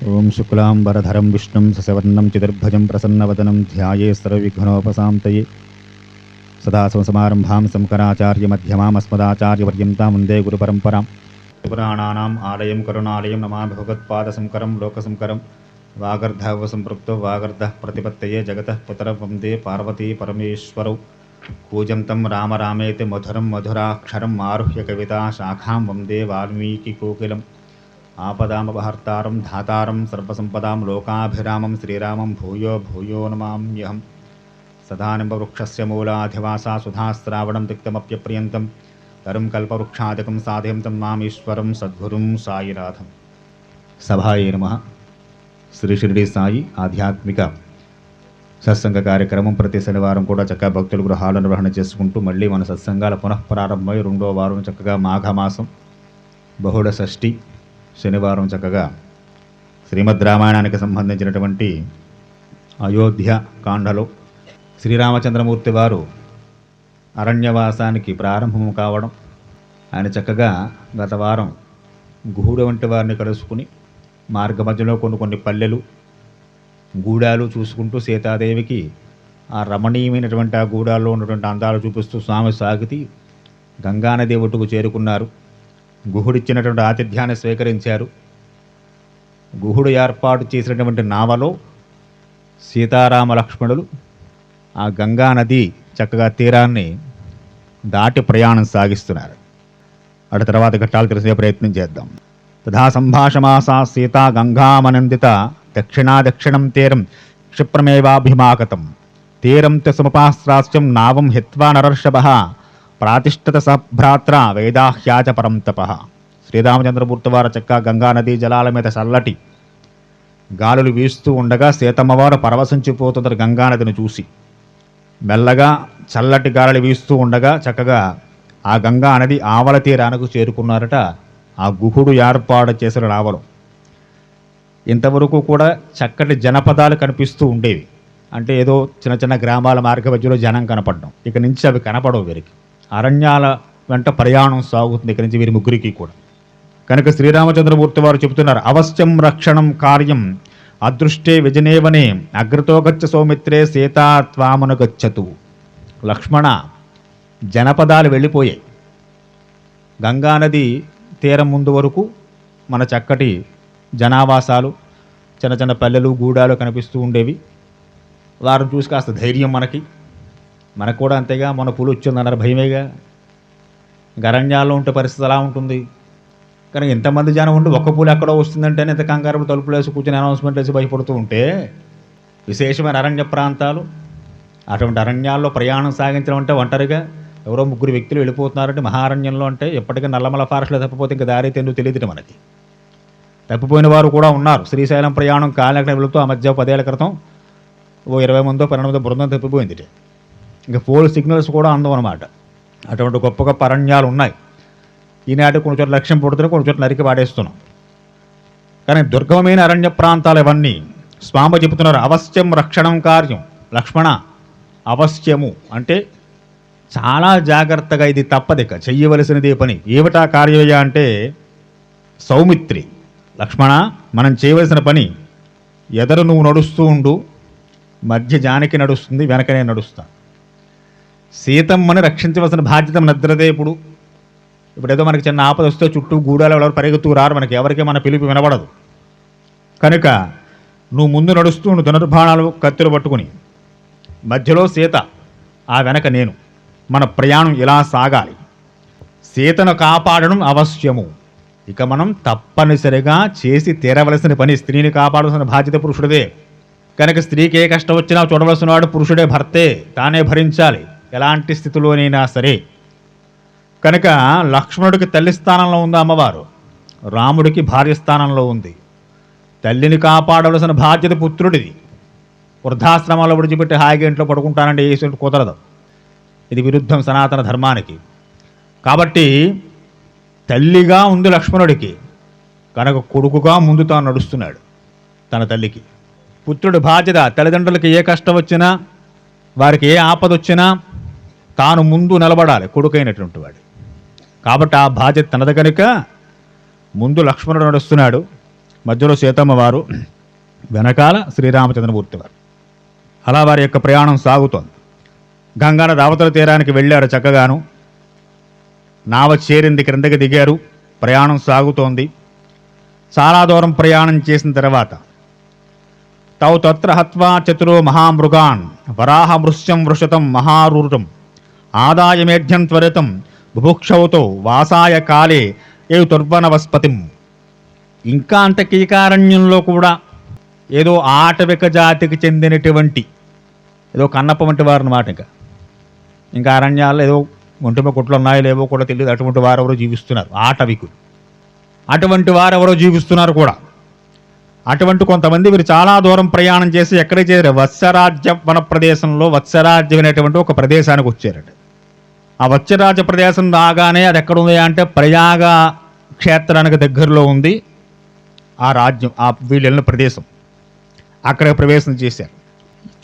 ఓం శుక్లాంబరధరం విష్ణుం సశవర్ణం చతుర్భుజం ప్రసన్నవదనం ధ్యాయే సర్వవిఘ్నోపశాంతయే సదాశివసమారంభాం శంకరాచార్యమధ్యమామస్మదాచార్యపర్యంతాం వందే గురుపరంపరాం. పురాణానాం ఆలయం కరుణాలయం నమామి భగవత్పాదశంకరం లోకశంకరం. వాగర్ధవ సంపృక్తో వాగర్ధః ప్రతిపత్తయే జగతః పితరౌ వందే పార్వతీ పరమేశ్వరౌ. కూజంతం రామ రామేతి మధురం మధురాక్షరం ఆరుహ్య కవితా శాఖాం వందే వాల్మీకికోకిలం. ఆపదామపహర్తారం ధాతారం సర్వసంపదాం లోకాభిరామం శ్రీరామం భూయో భూయో నమామ్యహం. సదానింబవృక్షస్య మూలాధివాసా సుధాశ్రావణం తిక్తమప్యప్రియంతం తరుం కల్పవృక్షాదికం సాధయంతం మామీశ్వరం సద్గురుం సాయినాథం. సభాయే నమః. శ్రీ షిరిడి సాయి ఆధ్యాత్మిక సత్సంగ కార్యక్రమం ప్రతి శనివారం కూడా చక్కగా భక్తుల గృహాల నిర్వహణ చేసుకుంటూ మళ్ళీ మన సత్సంగాల పునఃప్రారంభమై 2వ వారం చక్కగా మాఘమాసం బహుళ షష్ఠి శనివారం చక్కగా శ్రీమద్ రామాయణానికి సంబంధించినటువంటి అయోధ్య కాండలో శ్రీరామచంద్రమూర్తి వారు అరణ్యవాసానికి ప్రారంభం కావడం, ఆయన చక్కగా గత వారం గుహుడు వంటి వారిని కలుసుకుని మార్గ మధ్యలో కొన్ని పల్లెలు గూడాలు చూసుకుంటూ సీతాదేవికి ఆ రమణీయమైనటువంటి ఆ గూడాల్లో ఉన్నటువంటి అందాలు చూపిస్తూ స్వామి సాగితి గంగానది ఒడ్డుకు చేరుకున్నారు. గుహుడిచ్చినటువంటి ఆతిథ్యాన్ని స్వీకరించారు. గుహుడు ఏర్పాటు చేసినటువంటి నావలో సీతారామ లక్ష్మణులు ఆ గంగానది చక్కగా తీరాన్ని దాటి ప్రయాణం సాగిస్తున్నారు. అటు తర్వాత ఘట్టాలు తెలిసే ప్రయత్నం చేద్దాం. తథా సంభాషమాసా సీతా గంగామనందిత దక్షిణాదక్షిణం తీరం క్షిప్రమేవాభిమాగతం తీరం త సముపాస్రాస్యం నావం హిత్వా నరర్షభః ప్రాతిష్ఠిత సభ్రాత్ర వేదాహ్యాచ పరం తపః. శ్రీరామచంద్రమూర్తి వారు చక్కగా గంగానదీ జలాల మీద చల్లటి గాలులు వీస్తూ ఉండగా సీతమ్మవారు పరవశించిపోతున్నారు గంగానదిని చూసి. మెల్లగా చల్లటి గాలులు వీస్తూ ఉండగా చక్కగా ఆ గంగానది ఆవల తీరానికి చేరుకున్నారట. ఆ గుహుడు ఏర్పాటు చేసిన నావలో ఇంతవరకు కూడా చక్కటి జనపదాలు కనిపిస్తూ ఉండేవి. అంటే ఏదో చిన్న చిన్న గ్రామాల మార్గ మధ్యలో జనం కనపడడం. ఇక నుంచి అవి కనపడవు. వీరికి అరణ్యాల వెంట ప్రయాణం సాగుతుంది ఇక నుంచి వీరి ముగ్గురికి కూడా. కనుక శ్రీరామచంద్రమూర్తి వారు చెబుతున్నారు, అవశ్యం రక్షణం కార్యం అదృష్టే విజనేవనే అగ్రతో గచ్చ సౌమిత్రే సీతా త్వామున గచ్చతు. లక్ష్మణ, జనపదాలు వెళ్ళిపోయాయి. గంగానది తీరం ముందు వరకు మన చక్కటి జనావాసాలు, చిన్న చిన్న పల్లెలు గూడాలు కనిపిస్తూ ఉండేవి. వారిని చూసి కాస్త ధైర్యం మనకు కూడా అంతేగా. మన పులి వచ్చిందన్నారు, భయమేగా. గరణ్యాల్లో ఉంటే పరిస్థితి అలా ఉంటుంది. కానీ ఎంతమంది జనం ఉండి ఒక్క పూలు ఎక్కడో వస్తుందంటేనే ఇంత కంగారు తలుపులు వేసి కూర్చొని అనౌన్స్మెంట్ వేసి భయపడుతూ ఉంటే, విశేషమైన అరణ్య ప్రాంతాలు, అటువంటి అరణ్యాల్లో ప్రయాణం సాగించడం అంటే ఒంటరిగా ఎవరో 3 వ్యక్తులు వెళ్ళిపోతున్నారంటే మహారణ్యంలో అంటే ఎప్పటికీ నల్లమల ఫారెస్ట్లో తప్పిపోతే ఇంకా దారి ఎందుకు తెలియదు మనకి. తప్పిపోయిన వారు కూడా ఉన్నారు. శ్రీశైలం ప్రయాణం కాలినక్కడ వెళుతూ ఆ మధ్య 10 ఏళ్ల క్రితం 20 మందో 12 మందో బృందం తప్పిపోయింది. ఇంకా పోల్ సిగ్నల్స్ కూడా అందం అనమాట. అటువంటి గొప్ప గొప్ప అరణ్యాలు ఉన్నాయి. ఈనాటి కొన్ని చోట్ల లక్ష్యం పుడుతున్నాం, కొన్ని చోట్ల నరికి పాడేస్తున్నాం. కానీ దుర్గమమైన అరణ్య ప్రాంతాలు ఇవన్నీ. స్వామి చెబుతున్నారు, అవశ్యం రక్షణం కార్యం. లక్ష్మణ, అవశ్యము అంటే చాలా జాగ్రత్తగా, ఇది తప్పదిక చెయ్యవలసినదే పని. ఏమిటా కార్యయ్య అంటే సౌమిత్రి. లక్ష్మణ, మనం చేయవలసిన పని, ఎదరు నువ్వు నడుస్తూ ఉండు, మధ్య జానకి నడుస్తుంది, వెనకనే నడుస్తా. సీతమ్మని రక్షించవలసిన బాధ్యత నిద్రదే. ఇప్పుడు ఏదో మనకి చిన్న ఆపద వస్తే చుట్టూ గూడాలు ఎవరు పరిగెత్తు రారు, మనకి ఎవరికి మన పిలుపు వినబడదు. కనుక నువ్వు ముందు నడుస్తూ ఉండు, ధనుర్బాణాలు కత్తులు పట్టుకుని. మధ్యలో సీత, ఆ వెనక నేను. మన ప్రయాణం ఇలా సాగాలి. సీతను కాపాడడం అవశ్యము. ఇక మనం తప్పనిసరిగా చేసి తీరవలసిన పని. స్త్రీని కాపాడవలసిన బాధ్యత పురుషుడిదే. కనుక స్త్రీకి ఏ కష్టం వచ్చినా చూడవలసిన వాడు పురుషుడే, భర్తే. తానే భరించాలి ఎలాంటి స్థితిలోనైనా సరే. కనుక లక్ష్మణుడికి తల్లి స్థానంలో ఉంది అమ్మవారు, రాముడికి భార్య స్థానంలో ఉంది. తల్లిని కాపాడవలసిన బాధ్యత పుత్రుడిది. వృద్ధాశ్రమాల్లో విడిచిపెట్టి హాయిగా ఇంట్లో పడుకుంటానంటే ఏ కుదరదు. ఇది విరుద్ధం సనాతన ధర్మానికి. కాబట్టి తల్లిగా ఉంది లక్ష్మణుడికి, కనుక కొడుకుగా ముందు తాను నడుస్తున్నాడు తన తల్లికి. పుత్రుడి బాధ్యత, తల్లిదండ్రులకి ఏ కష్టం వచ్చినా, వారికి ఏ ఆపద వచ్చినా తాను ముందు నిలబడాలి కొడుకైనటువంటి వాడు. కాబట్టి ఆ బాధ్యత తనది కనుక ముందు లక్ష్మణుడు నడుస్తున్నాడు. మధ్యలో సీతమ్మ వారు, వెనకాల శ్రీరామచంద్రమూర్తి వారు. అలా వారి యొక్క ప్రయాణం సాగుతోంది. గంగానది అవతల తీరానికి వెళ్ళారు చక్కగాను. నావ చేరింది, క్రిందకి దిగారు. ప్రయాణం సాగుతోంది. చాలా దూరం ప్రయాణం చేసిన తర్వాత తౌ తత్ర హత్వా చతురో మహామృగాన్ వరాహమృశ్యం వృషతం మహారూఢం ఆదాయమేఢ్యం త్వరితం బుభుక్షౌతో వాసాయ కాలే ఏ తుర్వనవస్పతిం. ఇంకా అంత కీకారణ్యంలో కూడా ఏదో ఆటవిక జాతికి చెందినటువంటి ఏదో కన్నప్ప వంటి వారు అన్నమాట. ఇంకా అరణ్యాల్లో ఏదో ఒంటిమ కుట్లు ఉన్నాయో లేవో కూడా తెలియదు. అటువంటి వారెవరో జీవిస్తున్నారు, ఆటవికులు. అటువంటి వారెవరో జీవిస్తున్నారు కూడా. అటువంటి కొంతమంది వీరు చాలా దూరం ప్రయాణం చేసి ఎక్కడికి చేరారు? వత్సరాజ్య వన ప్రదేశంలో వత్సరాజ్యం అనేటువంటి ఒక ప్రదేశానికి వచ్చారట. ఆ వత్సరాజ్య ప్రదేశం రాగానే అది ఎక్కడ ఉంది అంటే ప్రయాగ క్షేత్రానికి దగ్గరలో ఉంది ఆ రాజ్యం, ఆ వీళ్ళు వెళ్ళిన ప్రదేశం. అక్కడికి ప్రవేశం చేశారు.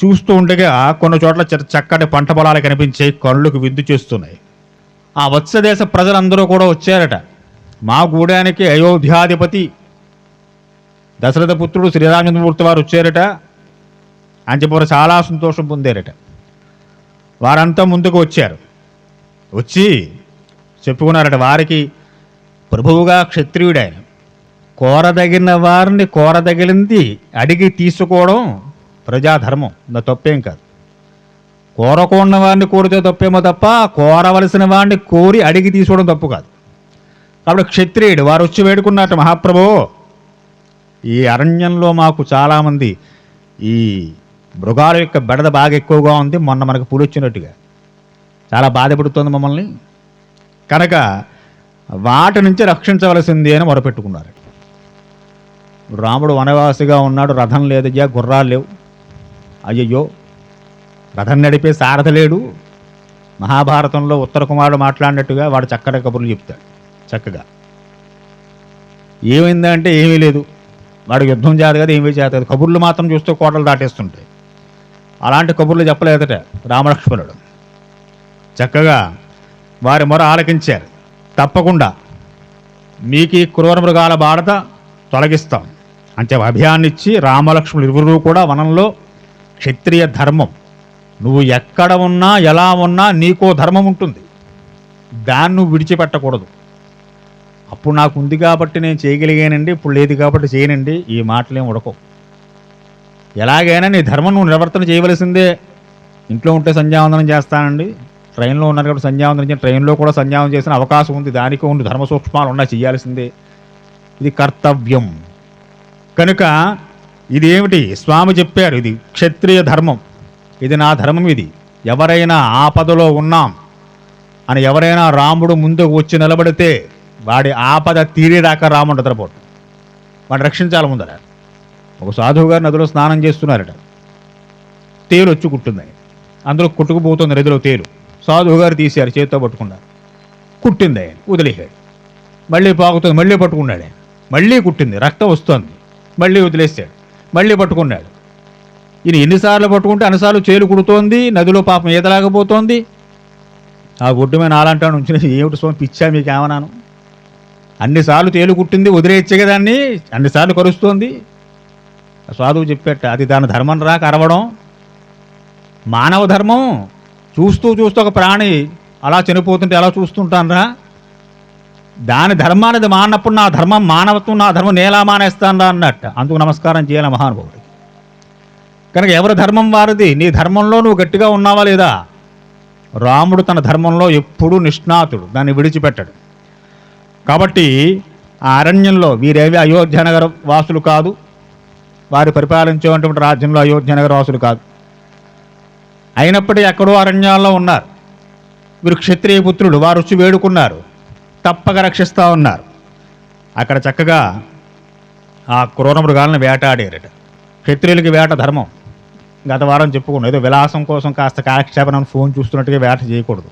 చూస్తూ ఉండగా కొన్ని చోట్ల చక్కటి పంట పొలాలు కనిపించే కళ్ళుకు విందు చేస్తున్నాయి. ఆ వత్సదేశ ప్రజలందరూ కూడా వచ్చారట. మా గూడానికి అయోధ్యాధిపతి దశరథ పుత్రుడు శ్రీరామచంద్రమూర్తి వారు వచ్చారట అని చెప్పి చాలా సంతోషం పొందారట. వారంతా ముందుకు వచ్చారు. వచ్చి చెప్పుకున్నారట, వారికి ప్రభువుగా క్షత్రియుడు ఆయన, కోరదగిన వారిని కోరదగిలింది అడిగి తీసుకోవడం ప్రజాధర్మం, నా తప్పేం కాదు. కోరకున్న వాడిని కోరితే తప్పేమో తప్ప కోరవలసిన వాడిని కోరి అడిగి తీసుకోవడం తప్పు కాదు. కాబట్టి క్షత్రియుడు వారు వచ్చి వేడుకున్నట్టు, మహాప్రభు ఈ అరణ్యంలో మాకు చాలామంది ఈ మృగాల యొక్క బెడద బాగా ఎక్కువగా ఉంది, మొన్న మనకు పులి వచ్చినట్టుగా చాలా బాధపడుతోంది మమ్మల్ని, కనుక వాటి నుంచి రక్షించవలసింది అని మొరపెట్టుకున్నారు. రాముడు వనవాసిగా ఉన్నాడు, రథం లేదయ్యా, గుర్రాలు లేవు. అయ్యయ్యో, రథం నడిపే సారథి లేడు. మహాభారతంలో ఉత్తర కుమారుడు మాట్లాడినట్టుగా వాడు చక్కటి కబుర్లు చెప్తాడు. చక్కగా ఏమైందంటే ఏమీ లేదు, వాడు యుద్ధం చేత కదా, ఏమీ చేత కదా, కబుర్లు మాత్రం చూస్తే కోటలు దాటేస్తుంటాయి. అలాంటి కబుర్లు చెప్పలేదట రామలక్ష్మణుడు. చక్కగా వారి మొర ఆలకించారు. తప్పకుండా మీకు ఈ క్రూర మృగాల బాధ తొలగిస్తాం అంటే అభయాన్ని ఇచ్చి రామలక్ష్మణులు ఇరువురు కూడా వనంలో క్షత్రియ ధర్మం, నువ్వు ఎక్కడ ఉన్నా ఎలా ఉన్నా నీకో ధర్మం ఉంటుంది, దాన్ని నువ్వు విడిచిపెట్టకూడదు. అప్పుడు నాకు ఉంది కాబట్టి నేను చేయగలిగానండి, ఇప్పుడు లేదు కాబట్టి చేయనండి, ఈ మాటలేం ఉడకవు. ఎలాగైనా నీ ధర్మం నువ్వు నివర్తన చేయవలసిందే. ఇంట్లో ఉంటే సంధ్యావందనం చేస్తానండి, ట్రైన్లో ఉన్నారు కాబట్టి సంధ్యావందనం చేయండి, ట్రైన్లో కూడా సంధ్యావందనం చేసిన అవకాశం ఉంది, దానికి ఉండి ధర్మ సూక్ష్మాలు ఉన్నా చేయాల్సిందే, ఇది కర్తవ్యం. కనుక ఇది ఏమిటి స్వామి చెప్పారు, ఇది క్షత్రియ ధర్మం, ఇది నా ధర్మం. ఇది ఎవరైనా ఆపదలో ఉన్నాం అని ఎవరైనా రాముడు ముందుకు వచ్చి నిలబడితే వాడి ఆపద తీరేదాకా రాముడు నిద్రపోవటం, వాడిని రక్షించాలి ముందర. ఒక సాధువు గారు నదిలో స్నానం చేస్తున్నారట, తేలు వచ్చి కుట్టింది, అందులో కుట్టుకుపోతుంది నదిలో తేలు. సాధువు గారు తీశారు, చేతితో పట్టుకున్నారు, కుట్టింది, ఆయన వదిలేశాడు. మళ్ళీ పాకుతుంది, మళ్ళీ పట్టుకున్నాడు ఆయన, మళ్ళీ కుట్టింది, రక్తం వస్తుంది, మళ్ళీ వదిలేశాడు, మళ్ళీ పట్టుకున్నాడు. ఈయన ఎన్నిసార్లు పట్టుకుంటే అన్నిసార్లు చేలు కుడుతోంది, నదిలో పాపం ఈతలాగపోతోంది. ఆ ఒడ్డు మీద నాలంటాను ఉంచిన, ఏమిటి స్వామి పిచ్చా మీకు ఏమన్నాను, అన్నిసార్లు తేలు కుట్టింది వదిలేచ్చే దాన్ని, అన్నిసార్లు కరుస్తోంది. సాధువు చెప్పేట, అది దాని ధర్మం రా కరవడం, మానవ ధర్మం. చూస్తూ చూస్తూ ఒక ప్రాణి అలా చనిపోతుంటే ఎలా చూస్తుంటాను రా, దాని ధర్మాన్ని మానప్పుడు నా ధర్మం మానవత్వం, నా ధర్మం నేలా మానేస్తాను రా అన్నట్ట. అందుకు నమస్కారం చేయాలి మహానుభావుడికి. కనుక ఎవరి ధర్మం వారిది, నీ ధర్మంలో నువ్వు గట్టిగా ఉన్నావా లేదా? రాముడు తన ధర్మంలో ఎప్పుడూ నిష్ణాతుడు, దాన్ని విడిచిపెట్టడు. కాబట్టి ఆ అరణ్యంలో వీరేవి అయోధ్యనగర వాసులు కాదు, వారు పరిపాలించేటువంటి రాజ్యంలో అయోధ్యనగర వాసులు కాదు. అయినప్పటికీ ఎక్కడో అరణ్యాల్లో ఉన్నారు. వీరు క్షత్రియ పుత్రులు, వారు వచ్చి వేడుకున్నారు, తప్పక రక్షిస్తూ ఉన్నారు. అక్కడ చక్కగా ఆ క్రూర మృగాలను వేటాడారట. క్షత్రియులకి వేట ధర్మం. గత వారం చెప్పుకున్నాం, ఏదో విలాసం కోసం కాస్త కాలక్షేపణ ఫోన్ చూస్తున్నట్టుగా వేట చేయకూడదు,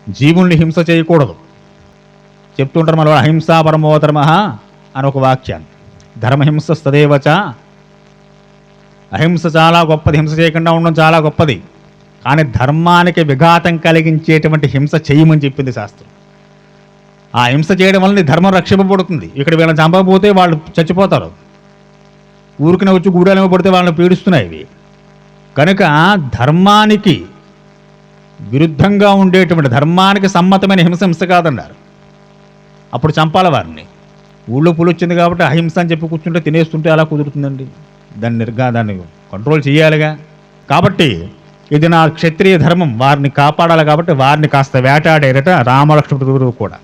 జీవుల్ని హింస చేయకూడదు. చెప్తుంటారు మన అహింసా పరమో ధర్మ అని ఒక వాక్యాన్ని. ధర్మహింస తదేవచ, అహింస చాలా గొప్పది, హింస చేయకుండా ఉండడం చాలా గొప్పది, కానీ ధర్మానికి విఘాతం కలిగించేటువంటి హింస చేయమని చెప్పింది శాస్త్రం. ఆ హింస చేయడం వల్ల నీ ధర్మం రక్షింపబడుతుంది. ఇక్కడ వీళ్ళని చంపకపోతే వాళ్ళు చచ్చిపోతారు. ఊరికినే వచ్చి గూడాలేమో పడితే వాళ్ళని పీడిస్తున్నాయి ఇవి. కనుక ధర్మానికి విరుద్ధంగా ఉండేటువంటి, ధర్మానికి సమ్మతమైన హింస కాదన్నారు. అప్పుడు చంపాల వారిని. ఊళ్ళో పులి వచ్చింది కాబట్టి అహింస అని చెప్పి కూర్చుంటే తినేస్తుంటే అలా కుదురుతుందండి. దాన్ని కంట్రోల్ చేయాలిగా. కాబట్టి ఇది నా క్షత్రియ ధర్మం, వారిని కాపాడాలి కాబట్టి వారిని కాస్త వేటాడారట రామలక్ష్మణుడు కూడా.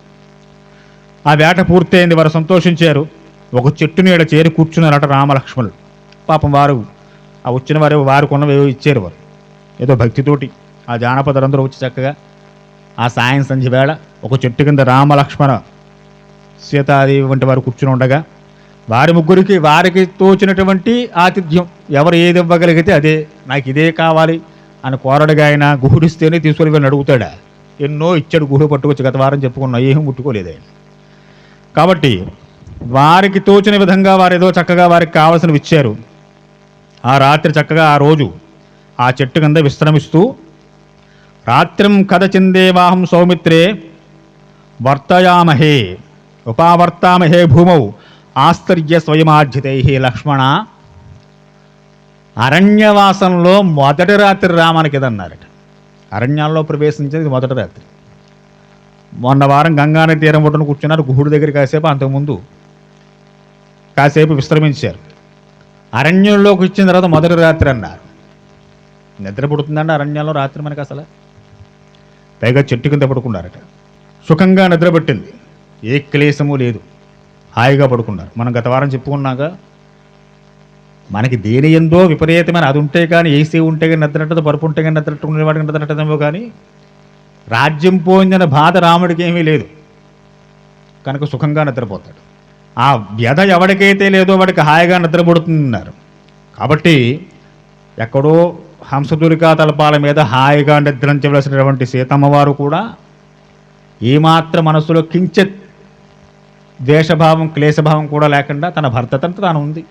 ఆ వేట పూర్తయింది, వారు సంతోషించారు. ఒక చెట్టు నీడ చేరి కూర్చున్నారట రామలక్ష్మణులు. పాపం వారు ఆ వచ్చిన వారు కొన్నవేవో ఇచ్చారు. వారు ఏదో భక్తితోటి ఆ జానపదులందరూ వచ్చి చక్కగా ఆ సాయం సంధ్య వేళ ఒక చెట్టు కింద రామలక్ష్మణ సీతాదేవి వంటి వారు కూర్చుని ఉండగా వారి ముగ్గురికి వారికి తోచినటువంటి ఆతిథ్యం, ఎవరు ఏది ఇవ్వగలిగితే అదే, నాకు ఇదే కావాలి అని కోరడుగా ఆయన గుహుడిస్తేనే తీసుకొని వెళ్ళి అడుగుతాడా? ఎన్నో ఇచ్చాడు గుహుడు పట్టుకొచ్చి, గత వారం చెప్పుకున్నా, ఏం ముట్టుకోలేదు ఆయన. కాబట్టి వారికి తోచిన విధంగా వారు ఏదో చక్కగా వారికి కావలసినవి ఇచ్చారు. ఆ రాత్రి చక్కగా ఆ రోజు ఆ చెట్టు కింద విశ్రమిస్తూ, రాత్రిం కథచిందేవాహం సౌమిత్రే వర్తయామహే ఉపావర్తామహే భూమౌ ఆస్తర్య స్వయమార్జితై లక్ష్మణ. అరణ్యవాసంలో మొదటి రాత్రి రామానికి ఇదన్నారట. అరణ్యాల్లో ప్రవేశించేది మొదటి రాత్రి. మొన్న వారం గంగానది తీరం ఒడ్డున కూర్చున్నారు గుహుడి దగ్గర కాసేపు, అంతకుముందు కాసేపు విశ్రమించారు. అరణ్యంలోకి ఇచ్చిన తర్వాత మొదటి రాత్రి అన్నారు. నిద్ర పుడుతుందండి అరణ్యంలో రాత్రి మనకి అసలు. పైగా చెట్టు కింద పడుకున్నారట. సుఖంగా నిద్ర పట్టింది, ఏ క్లేశము లేదు, హాయిగా పడుకున్నారు. మనం గత వారం చెప్పుకున్నాక మనకి దేని ఎందో విపరీతమైన అది ఉంటే కానీ, ఏసీ ఉంటే కానీ నిద్రట్టదు, పరుపు ఉంటే కానీ నిద్రట్టు ఉండేవాడికి నిద్రట్టదేమో కానీ రాజ్యం పోయిందన్న బాధ రాముడికి ఏమీ లేదు. కనుక సుఖంగా నిద్రపోతాడు. ఆ వ్యధ ఎవరికైతే లేదో వాడికి హాయిగా నిద్రపడుతుందన్నారు. కాబట్టి ఎక్కడో హంసదురికా తలపాల మీద హాయిగా నిద్రించవలసినటువంటి సీతమ్మవారు కూడా ఏమాత్రం మనసులో కించిత్ ద్వేషభావం క్లేశభావం కూడా లేకుండా తన భర్తతంతా తాను ఉంది,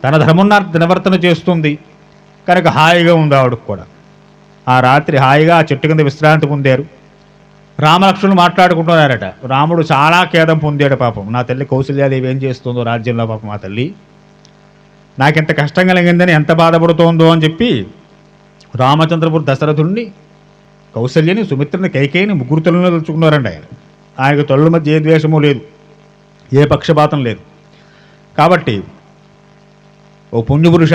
తన ధర్మన్నార్థ నివర్తన చేస్తుంది. కనుక హాయిగా ఉంది ఆవిడకు కూడా. ఆ రాత్రి హాయిగా ఆ చెట్టు కింద విశ్రాంతి పొందారు. రామలక్ష్మణులు మాట్లాడుకుంటున్నారట. రాముడు చాలా ఖేదం పొందాడు. పాపం నా తల్లి కౌసల్యాదేవి ఏం చేస్తుందో రాజ్యంలో, పాపం మా తల్లి నాకెంత కష్టం కలిగిందని ఎంత బాధపడుతోందో అని చెప్పి రామచంద్రపురి దశరథుడిని, కౌసల్యని, సుమిత్రని, కైకేయిని ముగ్గురు తల్లులను తలుచుకున్నారండి. ఆయనకు తల్లుల మధ్య ఏ ద్వేషము లేదు, ఏ పక్షపాతం లేదు. కాబట్టి ఓ పుణ్యపురుష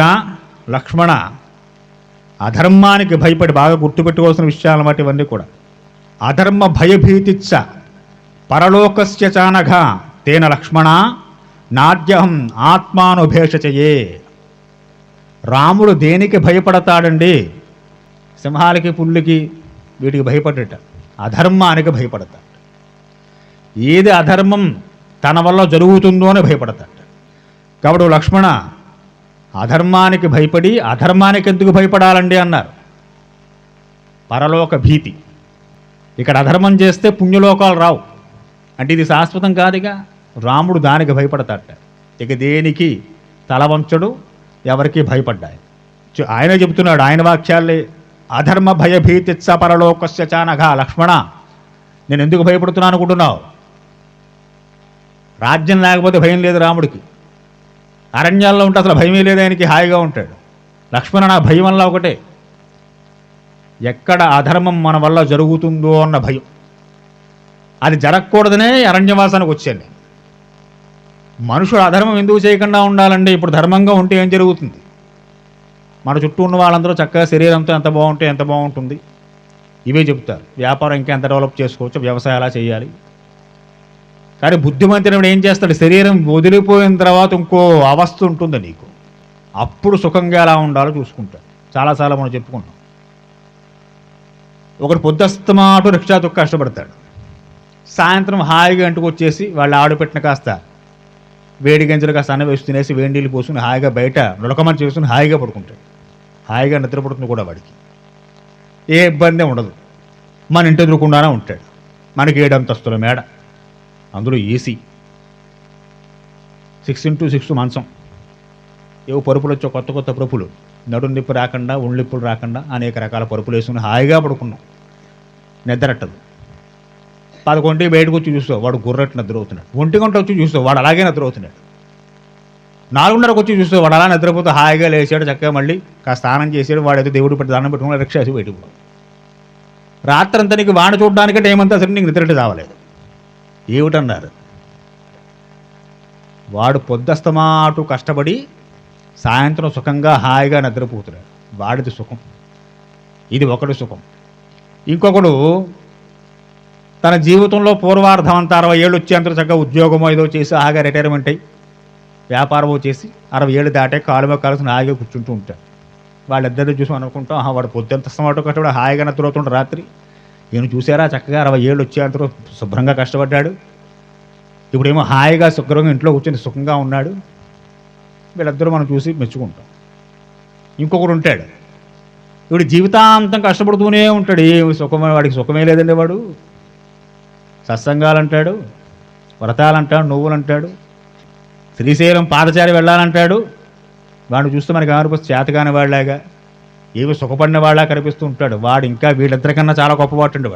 లక్ష్మణ, అధర్మానికి భయపడి బాగా గుర్తుపెట్టుకోవాల్సిన విషయాలు అన్నమాట ఇవన్నీ కూడా. అధర్మ భయభీతిచ్చ పరలోకస్య చానఘ తేన లక్ష్మణ నాద్యహం ఆత్మానుభేషచయే. రాముడు దేనికి భయపడతాడండి? సింహాలకి, పుల్లికి, వీటికి భయపడట, అధర్మానికి భయపడతాడు. ఏది అధర్మం తన వల్ల జరుగుతుందో అని భయపడతాడు. కాబట్టి లక్ష్మణ, అధర్మానికి భయపడి అధర్మానికి ఎందుకు భయపడాలండి అన్నారు. పరలోక భీతి. ఇక్కడ అధర్మం చేస్తే పుణ్యలోకాలు రావు అంటే ఇది శాశ్వతం కాదుగా. రాముడు దానికి భయపడతాట. ఇక దేనికి తల వంచడు, ఎవరికి భయపడ్డాయి. ఆయన చెబుతున్నాడు, ఆయన వాక్యాలే, అధర్మ భయభీతిత్స పరలోకస్య చానఘ. లక్ష్మణ, నేను ఎందుకు భయపడుతున్నాను అనుకుంటున్నావు? రాజ్యం లేకపోతే భయం లేదు రాముడికి. అరణ్యాల్లో ఉంటే అసలు భయమే లేదు ఆయనకి, హాయిగా ఉంటాడు. లక్ష్మణ, నా భయం వల్ల ఒకటే, ఎక్కడ అధర్మం మన వల్ల జరుగుతుందో అన్న భయం. అది జరగకూడదనే అరణ్యవాసానికి వచ్చాను. మనుషుడు అధర్మం ఎందుకు చేయకుండా ఉండాలండి? ఇప్పుడు ధర్మంగా ఉంటే ఏం జరుగుతుంది? మన చుట్టూ ఉన్న వాళ్ళందరూ చక్కగా శరీరంతో ఎంత బాగుంటే ఎంత బాగుంటుంది ఇవే చెప్తారు. వ్యాపారం ఇంకా ఎంత డెవలప్ చేసుకోవచ్చు, వ్యవసాయం ఎలా చేయాలి. కానీ బుద్ధిమంతుడు ఏం చేస్తాడు? శరీరం వదిలిపోయిన తర్వాత ఇంకో అవస్థ ఉంటుంది నీకు, అప్పుడు సుఖంగా ఎలా ఉండాలో చూసుకుంటాడు. చాలాసార్లు మనం చెప్పుకుంటాం. ఒకడు పొద్దుస్తమాటు రిక్షా తొక్క కష్టపడతాడు, సాయంత్రం హాయిగా ఇంటికి వచ్చేసి వాళ్ళు ఆడపెట్టిన కాస్త వేడి గంజలు కాస్త అన్న వేసి తినేసి వేడి నీళ్ళు పోసుకుని హాయిగా బయట నులకమని చేసుకుని హాయిగా పడుకుంటాడు. హాయిగా నిద్రపడుతుంది కూడా వాడికి, ఏ ఇబ్బంది ఉండదు. మన ఇంటి ఎదురుకుండానే ఉంటాడు. మనకి 7 అంతస్తుల మేడ, అందులో ఏసీ, 6x6 మంచం, ఏవో పరుపులు వచ్చో కొత్త కొత్త పరుపులు, నడు నిప్పు రాకుండా ఒళ్ళిప్పులు రాకుండా అనేక రకాల పరుపులు వేసుకుని హాయిగా పడుకున్నాం. నిద్రట్టదు. 11 బయటకు వచ్చి చూస్తావు వాడు గుర్రట్టు నిద్రవుతున్నాడు. 1 గంట వచ్చి చూస్తావు వాడు అలాగే నిద్రవుతున్నాడు. 4:30కు వచ్చి చూస్తావు వాడు అలా నిద్రపోతే హాయిగా లేచాడు, చక్కగా మళ్ళీ కాస్త స్నానం చేసాడు, వాడైతే దేవుడు పెట్టి దానం పెట్టుకుని రిక్షా వేసి బయటకు. రాత్రంతా నీకు వాడిని చూడడానికే టైం అంతా సరే నీకు నిద్రట్టు రావలేదు. ఏమిటన్నారు? వాడు పొద్దస్తమాటు కష్టపడి సాయంత్రం సుఖంగా హాయిగా నిద్రపోతున్నాడు. వాడిది సుఖం, ఇది ఒకటి సుఖం. ఇంకొకడు తన జీవితంలో పూర్వార్ధం అంతా 60 ఏళ్ళు వచ్చేంత చక్కగా ఉద్యోగమో ఏదో చేసి హాయిగా రిటైర్మెంట్ అయ్యి వ్యాపారమో చేసి 60 ఏళ్ళు దాటే కాలుమో కలిసి హాయిగా కూర్చుంటూ ఉంటాడు. వాళ్ళిద్దరిని చూసి అనుకుంటాం, వాడు పొద్దుంత సమాటో కష్టపడి హాయిగా నిద్రపోతుంటాడు రాత్రి. ఈయన చూసారా చక్కగా 60 ఏళ్ళు వచ్చేంత శుభ్రంగా కష్టపడ్డాడు, ఇప్పుడేమో హాయిగా శుభ్రంగా ఇంట్లో కూర్చొని సుఖంగా ఉన్నాడు. వీళ్ళిద్దరూ మనం చూసి మెచ్చుకుంటాం. ఇంకొకడు ఉంటాడు, వీడు జీవితాంతం కష్టపడుతూనే ఉంటాడు, ఏమి సుఖమే, వాడికి సుఖమే లేదండి. వాడు సత్సంగాలంటాడు, వ్రతాలంటాడు, నువ్వులంటాడు, శ్రీశైలం పాదచారి వెళ్ళాలంటాడు. వాడిని చూస్తే మనకి అనిపిస్తుంది చేతగాని వాళ్ళలాగా, ఏమి సుఖపడిన వాళ్ళ కనిపిస్తూ ఉంటాడు. వాడు ఇంకా వీళ్ళిద్దరికన్నా చాలా గొప్పవాటండి.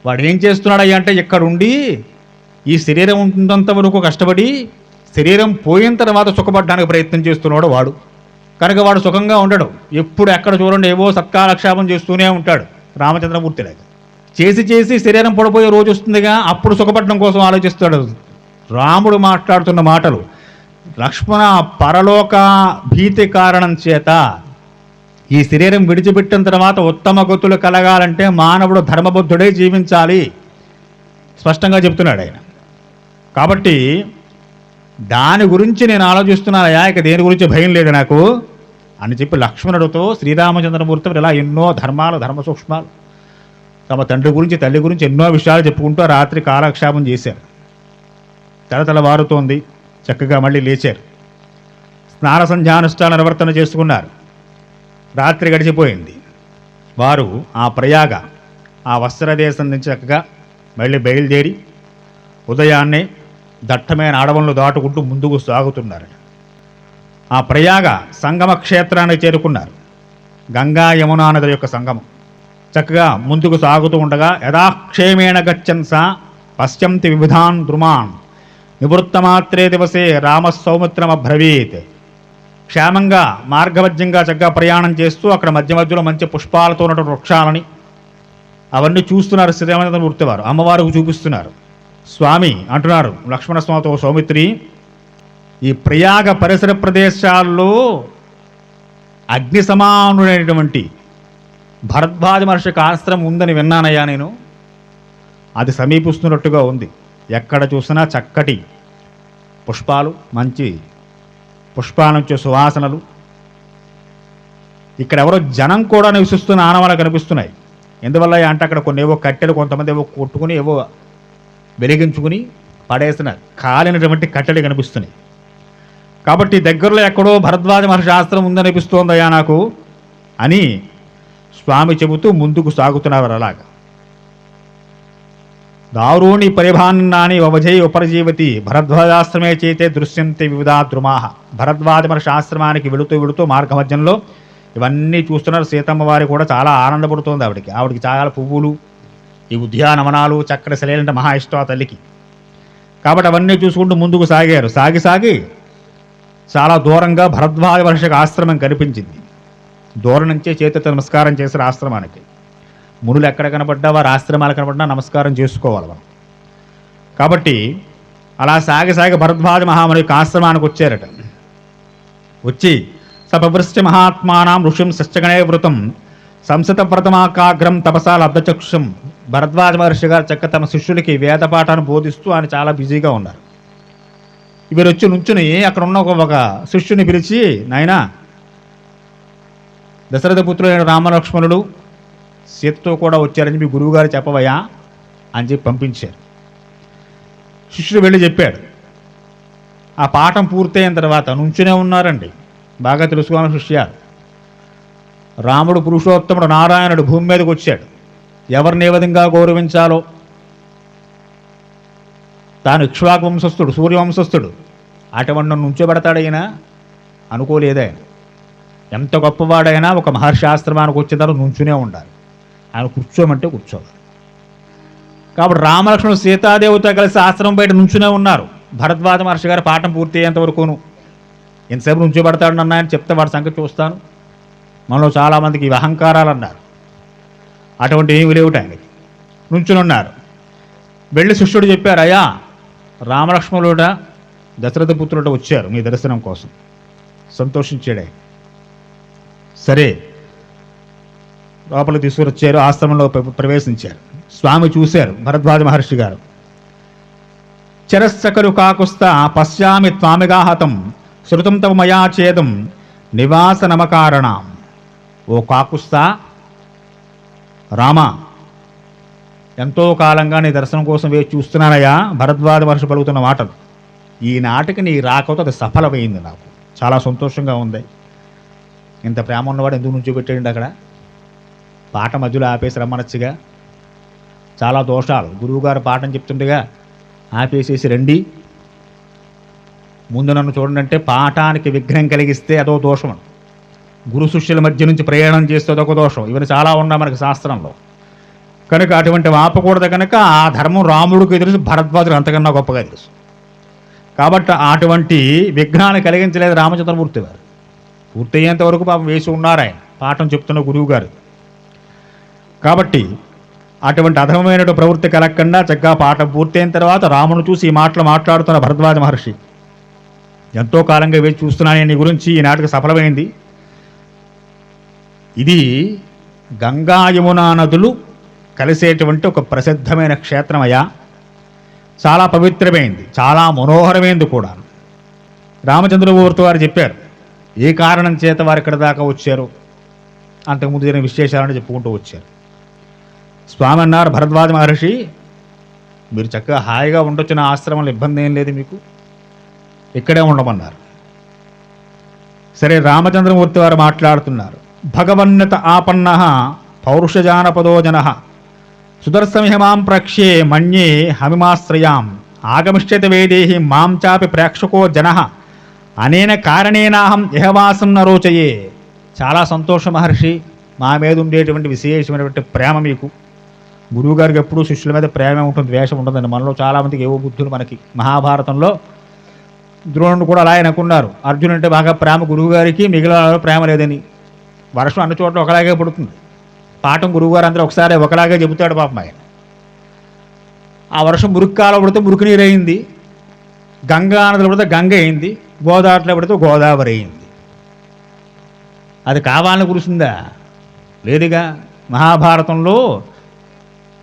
వాడు ఏం చేస్తున్నాడయ్యా అంటే ఇక్కడ ఉండి ఈ శరీరం ఉంటున్నంత వరకు కష్టపడి శరీరం పోయిన తర్వాత సుఖపడడానికి ప్రయత్నం చేస్తున్నాడు వాడు. కనుక వాడు సుఖంగా ఉండడు. ఎప్పుడు ఎక్కడ చూడండి ఏవో సత్కాలక్షేపం చేస్తూనే ఉంటాడు రామచంద్రమూర్తిలాగా. చేసి చేసి శరీరం పడిపోయే రోజు వస్తుందిగా, అప్పుడు సుఖపడడం కోసం ఆలోచిస్తాడు. రాముడు మాట్లాడుతున్న మాటలు, లక్ష్మణ పరలోక భీతి కారణం చేత ఈ శరీరం విడిచిపెట్టిన తర్వాత ఉత్తమ గతులు కలగాలంటే మానవుడు ధర్మబద్ధుడై జీవించాలి స్పష్టంగా చెప్తున్నాడు ఆయన. కాబట్టి దాని గురించి నేను ఆలోచిస్తున్నానయా, ఇక దేని గురించి భయం లేదు నాకు అని చెప్పి లక్ష్మణుడితో శ్రీరామచంద్రమూర్తి ఇలా ఎన్నో ధర్మాలు, ధర్మ సూక్ష్మాలు, తమ తండ్రి గురించి తల్లి గురించి ఎన్నో విషయాలు చెప్పుకుంటూ రాత్రి కాలక్షేపం చేశారు. తెలతెలవారుతోంది, చక్కగా మళ్ళీ లేచారు, స్నాన సంధ్యానుష్ఠాన నిర్వర్తన చేసుకున్నారు. రాత్రి గడిచిపోయింది. వారు ఆ ప్రయాగ ఆ వస్త్రదేశం నుంచి చక్కగా మళ్ళీ బయలుదేరి ఉదయాన్నే దట్టమైన అడవులను దాటుకుంటూ ముందుకు సాగుతున్నారు. ఆ ప్రయాగ సంగమ క్షేత్రానికి చేరుకున్నారు. గంగా యమునా నది యొక్క సంగమం. చక్కగా ముందుకు సాగుతూ ఉండగా యథాక్షేమేణ గచ్చన్ సా పశ్యంతి వివిధాన్ ద్రుమాన్ నివృత్తమాత్రే దివసే రామ సౌమిత్రమబ్రవీత్. క్షేమంగా మార్గమధ్యంగా చక్కగా ప్రయాణం చేస్తూ అక్కడ మధ్య మధ్యలో మంచి పుష్పాలతో ఉన్నటువంటి వృక్షాలని అవన్నీ చూస్తున్నారు శ్రీరామచంద్రమూర్తి వారు. అమ్మవారికి చూపిస్తున్నారు. స్వామి అంటున్నారు లక్ష్మణస్వామితో, సౌమిత్రి, ఈ ప్రయాగ పరిసర ప్రదేశాల్లో అగ్ని సమానుడైనటువంటి భరద్వాజ మహర్షికి ఆశ్రమం ఉందని విన్నానయ్యా నేను. అది సమీపిస్తున్నట్టుగా ఉంది. ఎక్కడ చూసినా చక్కటి పుష్పాలు, మంచి పుష్పాల నుంచి సువాసనలు. ఇక్కడ ఎవరో జనం కూడా నివసిస్తున్న ఆనవాళ్ళు కనిపిస్తున్నాయి. ఎందువల్ల అంటే అక్కడ కొన్ని ఏవో కట్టెలు కొంతమంది ఏవో కొట్టుకుని ఏవో వెలిగించుకుని పడేసిన కాలినటువంటి కట్టెలు కనిపిస్తున్నాయి. కాబట్టి దగ్గరలో ఎక్కడో భరద్వాజ మహర్షి ఆశ్రమం ఉందనిపిస్తోందయ్యా నాకు అని స్వామి చెబుతూ ముందుకు సాగుతున్నారు. అలాగా దారుణి పరిభాన్నాని వవజై ఉపరజీవతి భరద్వాజాశ్రమే చేతే దృశ్యంతే వివిధా ద్రుమాహ. భరద్వాజ మహర్షి ఆశ్రమానికి వెళుతూ మార్గమధ్యంలో ఇవన్నీ చూస్తున్నారు. సీతమ్మ వారి కూడా చాలా ఆనందపడుతోంది. ఆవిడికి చాలా పువ్వులు, ఈ ఉద్యానవనాలు, చక్కటి శైలంటే మహా ఇష్టం ఆ తల్లికి. కాబట్టి అవన్నీ చూసుకుంటూ ముందుకు సాగారు. సాగి చాలా దూరంగా భరద్వాజ మహర్షికి ఆశ్రమం కనిపించింది. దూరం నుంచే చేతితో నమస్కారం చేశారు ఆశ్రమానికి. మునులు ఎక్కడ కనపడ్డా, వారి ఆశ్రమాలు కనపడ్డా నమస్కారం చేసుకోవాలి మనం. కాబట్టి అలా సాగి భరద్వాజ మహాముని యొక్క ఆశ్రమానికి వచ్చారట. వచ్చి సపవృష్టి మహాత్మానం ఋషిం సశ్చగణే వృతం సంసత వ్రతమాకాగ్రం తపసా లబ్ధచక్షుం. భరద్వాజ మహర్షి గారు చక్క తమ శిష్యులకి వేద పాఠాన్ని బోధిస్తూ ఆయన చాలా బిజీగా ఉన్నారు. వీరు వచ్చి నుంచుని అక్కడ ఉన్న ఒక శిష్యుని పిలిచి, నాయనా, దశరథ పుత్రులైన రామలక్ష్మణుడు సీతతో కూడా వచ్చారని మీ గురువుగారు చెప్పవయ్యా అని చెప్పి పంపించారు. శిష్యుడు వెళ్ళి చెప్పాడు. ఆ పాఠం పూర్తయిన తర్వాత నుంచునే ఉన్నారండి. బాగా తెలుసుకోవాలి శిష్యాలు. రాముడు పురుషోత్తముడు నారాయణుడు భూమి మీదకి వచ్చాడు. ఎవరిని ఏ విధంగా గౌరవించాలో, తాను ఇక్ష్వాకు వంశస్థుడు, సూర్యవంశస్థుడు, అటువంటి నుంచోబెడతాడైనా అనుకోలేదే. ఎంత గొప్పవాడైనా ఒక మహర్షి ఆశ్రమానికి వచ్చిన తర్వాత నుంచునే ఉండాలి. ఆయన కూర్చోమంటే కూర్చోవాలి. కాబట్టి రామలక్ష్మణుడు సీతాదేవితో కలిసి ఆశ్రమం బయట నుంచునే ఉన్నారు. భరద్వాజ మహర్షి గారి పాఠం పూర్తి అయ్యేంత వరకును. ఎంతసేపు నుంచోబెడతాడు అన్నాయని చెప్తే వాడి సంగతి చూస్తాను. మనలో చాలామందికి ఇవి అహంకారాలు అన్నారు. అటువంటి ఏమి లేవుట ఆయనకి. నుంచుని ఉన్నారు. వెళ్ళి శిష్యుడు చెప్పారు, అయ్యా రామలక్ష్మణుడ దశరథ పుత్రుడు వచ్చారు మీ దర్శనం కోసం. సంతోషించాడే. సరే లోపలికి తీసుకురొచ్చారు. ఆశ్రమంలో ప్రవేశించారు. స్వామి చూశారు భరద్వాజ మహర్షి గారు. చరస్సకరు కాకుస్త పశ్యామి త్వామిగాహతం శృతం తవ మయా చేదం నివాస నమకారణం. ఓ కాకుస్తా, రామ ఎంతో కాలంగా నీ దర్శనం కోసం వేచి చూస్తున్నానయ్యా. భరద్వాజ మహర్షి పలుకుతున్న మాటలు. ఈనాటికి నీ రాకతో అది సఫలమైంది. నాకు చాలా సంతోషంగా ఉంది. ఇంత ప్రేమ ఉన్నవాడు ఎందుకు నుంచి పెట్టాడు అక్కడ? పాట మధ్యలో ఆపేసి రమ్మనొచ్చుగా. చాలా దోషాలు. గురువుగారు పాఠం చెప్తుండగా ఆపేసేసి రండి ముందు నన్ను చూడండి అంటే పాఠానికి విఘ్నం కలిగిస్తే అదో దోషం. గురు శిష్యుల మధ్య నుంచి ప్రయాణం చేస్తే అదొక దోషం. ఇవన్నీ చాలా ఉన్నాయి మనకి శాస్త్రంలో. కనుక అటువంటి ఆపకూడదు. కనుక ఆ ధర్మం రాముడికి తెలుసు, భరద్వాజుడు అంతకన్నా గొప్పగా తెలుసు. కాబట్టి అటువంటి విఘ్నాన్ని కలిగించలేదు రామచంద్రమూర్తి వారు. పూర్తయ్యేంత వరకు పాపం వేసి ఉన్నారు ఆయన పాఠం చెప్తున్న గురువు గారు. కాబట్టి అటువంటి అధమమైన ప్రవృత్తి కలగకుండా చక్కగా పాఠం పూర్తయిన తర్వాత రామును చూసి ఈ మాటలు మాట్లాడుతున్న భరద్వాజ మహర్షి, ఎంతో కాలంగా వేచి చూస్తున్నాను నీ గురించి, ఈనాటికి సఫలమైంది. ఇది గంగా యమునా నదులు కలిసేటువంటి ఒక ప్రసిద్ధమైన క్షేత్రమయ్యా. చాలా పవిత్రమైంది, చాలా మనోహరమైంది కూడా. రామచంద్రమూర్తి వారు చెప్పారు ఏ కారణం చేత వారు ఇక్కడ దాకా వచ్చారు, అంతకుముందు జరిగిన విశేషాలను చెప్పుకుంటూ వచ్చారు. స్వామి అన్నారు, భరద్వాజ మహర్షి మీరు చక్కగా హాయిగా ఉండొచ్చు, నా ఆశ్రమంలో ఇబ్బంది ఏం లేదు, మీకు ఇక్కడే ఉండమన్నారు. సరే రామచంద్రమూర్తి వారు మాట్లాడుతున్నారు. భగవన్నత ఆపన్న పౌరుషజానపదో జన సుదర్శమిహమాం ప్రక్ష్యే మన్యే హమిమాశ్రయాం ఆగమిష్యత వేదేహి మాం చాపి ప్రేక్షకో జన అనేన కారణేనాహం ఇహవాసం నరోచయే. చాలా సంతోషం మహర్షి, మా మీద ఉండేటువంటి విశేషమైనటువంటి ప్రేమ మీకు. గురువుగారికి ఎప్పుడూ శిష్యుల మీద ప్రేమ ఉంటుంది, ద్వేషం ఉండదండి. మనలో చాలామందికి ఏవో బుద్ధులు. మనకి మహాభారతంలో ద్రోణుడు కూడా అలా అనుకున్నారు. అర్జునుడు అంటే బాగా ప్రేమ గురువుగారికి, మిగిలిన ప్రేమ లేదని. వర్షం అన్ని చోట్ల ఒకలాగే పడుతుంది. పాఠం గురువుగారు అందరూ ఒకసారి ఒకలాగే చెబుతాడు పాపం ఆయన. ఆ వర్షం మురుక్కాలో పడితే మురికి నీరు అయింది, గంగా నదిలో పడితే గంగ అయింది, గోదావరిలో పడితే గోదావరి అయింది. అది కావాలని కురుస్తుందా? లేదుగా. మహాభారతంలో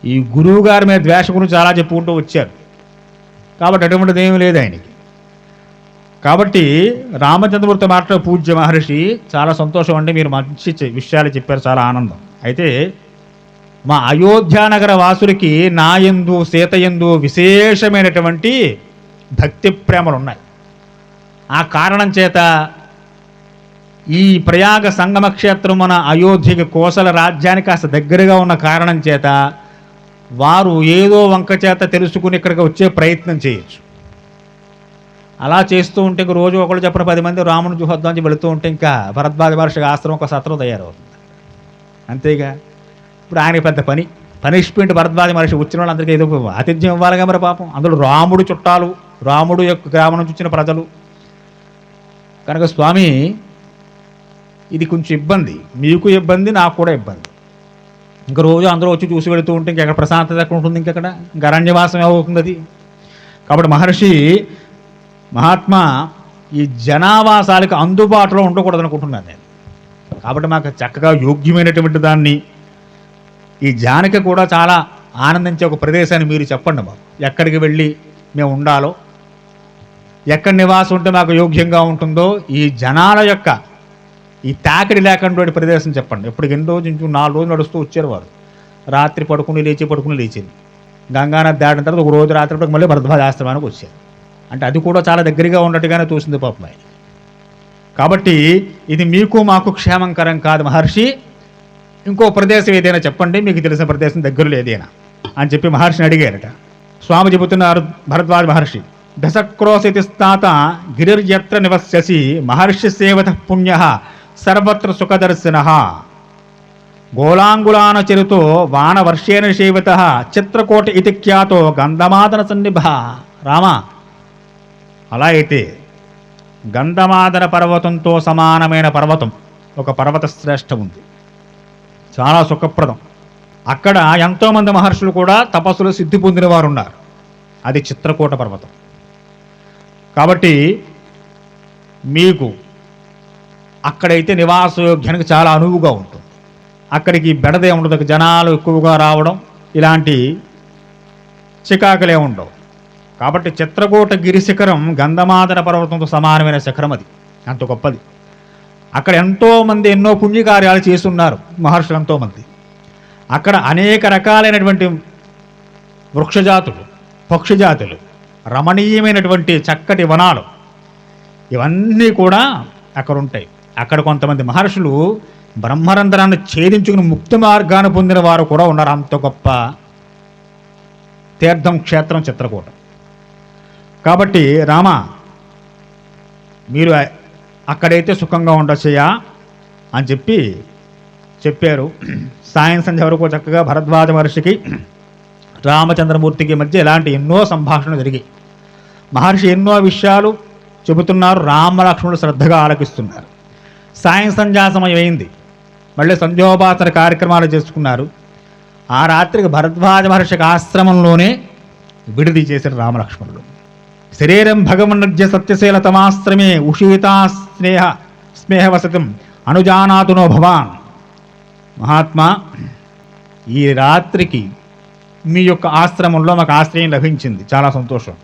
ఈ గురువుగారి మీద ద్వేష గురించి చాలా చెప్పుకుంటూ వచ్చారు. కాబట్టి అటువంటిది ఏమీ లేదు ఆయనకి. కాబట్టి రామచంద్రమూర్తి మాటలో పూజ్య మహర్షి చాలా సంతోషం అండి, మీరు మంచి విషయాలు చెప్పారు, చాలా ఆనందం. అయితే మా అయోధ్యానగర వాసులకి నాయందు సీతయందు విశేషమైనటువంటి భక్తి ప్రేమలు ఉన్నాయి. ఆ కారణం చేత ఈ ప్రయాగ సంగమ క్షేత్రం మన అయోధ్యకి కోసల రాజ్యానికి కాస్త దగ్గరగా ఉన్న కారణం చేత వారు ఏదో వంక చేత తెలుసుకుని ఇక్కడికి వచ్చే ప్రయత్నం చేయొచ్చు. అలా చేస్తూ ఉంటే ఇంక రోజు ఒకళ్ళు చెప్పిన 10 మంది రాముని చూద్దామని వెళుతూ ఉంటే ఇంకా భరద్వాజ మహర్షి ఆశ్రమం ఒక సత్రం తయారవుతుంది. అంతేగా. ఇప్పుడు ఆయన పెద్ద పనిష్మెంట్ భరద్వాజ మహర్షి వచ్చిన వాళ్ళందరికీ ఏదో ఆతిథ్యం ఇవ్వాలిగా మరి పాపం. అందులో రాముడు చుట్టాలు, రాముడు యొక్క గ్రామం నుంచి వచ్చిన ప్రజలు. కనుక స్వామి ఇది కొంచెం ఇబ్బంది, మీకు ఇబ్బంది, నాకు కూడా ఇబ్బంది. ఇంక రోజు అందరూ వచ్చి చూసి వెళుతూ ఉంటే ఇంకెక్కడ ప్రశాంతత ఎక్కడ ఉంటుంది? ఇంకెక్కడ అరణ్యవాసం అవుతుంది అది. కాబట్టి మహర్షి మహాత్మా ఈ జనావాసాలకు అందుబాటులో ఉండకూడదు అనుకుంటున్నాను నేను. కాబట్టి మాకు చక్కగా యోగ్యమైనటువంటి దాన్ని, ఈ జానకి కూడా చాలా ఆనందించే ఒక ప్రదేశాన్ని మీరు చెప్పండి మాకు. ఎక్కడికి వెళ్ళి మేము ఉండాలో, ఎక్కడ నివాసం ఉంటే మాకు యోగ్యంగా ఉంటుందో, ఈ జనాల యొక్క ఈ తాకిడి లేకుండా ప్రదేశం చెప్పండి. ఇప్పుడు ఎన్ని రోజులు 4 రోజులు నడుస్తూ వచ్చారు వారు. రాత్రి పడుకుని లేచేది. గంగానది దాటిన తర్వాత ఒక రోజు రాత్రి మళ్ళీ భరద్వాజ ఆశ్రమానికి వచ్చారు. అంటే అది కూడా చాలా దగ్గరగా ఉన్నట్టుగానే చూసింది పాపం ఆయన. కాబట్టి ఇది మీకు మాకు క్షేమంకరం కాదు మహర్షి, ఇంకో ప్రదేశం ఏదైనా చెప్పండి, మీకు తెలిసిన ప్రదేశం దగ్గరలో ఏదైనా అని చెప్పి మహర్షిని అడిగారట. స్వామి చెబుతున్నారు భరద్వాజ మహర్షి, దశక్రోశితి స్థాత గిరిర్యత్ర నివస్యసి మహర్షి సేవత పుణ్య సర్వత్ర సుఖదర్శన. గోళాంగులాన చరితో వానవర్షేణ సేవిత చిత్రకోట ఇతి ఖ్యాతో గంధమాదన సన్నిభ. రామ, అలా అయితే గంధమాదన పర్వతంతో సమానమైన పర్వతం, ఒక పర్వత శ్రేష్ఠ ఉంది, చాలా సుఖప్రదం. అక్కడ ఎంతోమంది మహర్షులు కూడా తపస్సులు సిద్ధి పొందిన వారు ఉన్నారు. అది చిత్రకూట పర్వతం. కాబట్టి మీకు అక్కడైతే నివాసయోగ్యానికి చాలా అనువుగా ఉంటుంది. అక్కడికి బెడదే ఉండదు, జనాలు ఎక్కువగా రావడం ఇలాంటి చికాకులే ఉండవు. కాబట్టి చిత్రకూట గిరిశిఖరం గంధమాదన పర్వతంతో సమానమైన శిఖరం, అది అంత గొప్పది. అక్కడ ఎంతోమంది ఎన్నో పుణ్యకార్యాలు చేస్తున్నారు మహర్షులు ఎంతోమంది. అక్కడ అనేక రకాలైనటువంటి వృక్షజాతులు, పక్షిజాతులు, రమణీయమైనటువంటి చక్కటి వనాలు, ఇవన్నీ కూడా అక్కడ ఉంటాయి. అక్కడ కొంతమంది మహర్షులు బ్రహ్మరంధ్రాన్ని ఛేదించుకుని ముక్తి మార్గాన్ని పొందిన వారు కూడా ఉన్నారు. అంత గొప్ప తీర్థం క్షేత్రం చిత్రకూట. కాబట్టి రామ, మీరు అక్కడైతే సుఖంగా ఉండొచ్చయ్యా అని చెప్పారు. సాయం సంధ్య వరకు చక్కగా భరద్వాజ మహర్షికి రామచంద్రమూర్తికి మధ్య ఇలాంటి ఎన్నో సంభాషణలు జరిగాయి. మహర్షి ఎన్నో విషయాలు చెబుతున్నారు, రామలక్ష్మణులు శ్రద్ధగా ఆలకిస్తున్నారు. సాయం సంధ్యా సమయం అయింది, మళ్ళీ సంధ్యోపాసన కార్యక్రమాలు చేసుకున్నారు. ఆ రాత్రికి భరద్వాజ మహర్షికి ఆశ్రమంలోనే విడిది చేసిన రామలక్ష్మణులు. శరీరం భగవన్నజ్య సత్యశీల తమాశ్రమే ఉషీతా స్నేహవసతం అనుజానాతునో భవాన్. మహాత్మా, ఈ రాత్రికి మీ యొక్క ఆశ్రమంలో మాకు ఆశ్రయం లభించింది, చాలా సంతోషం.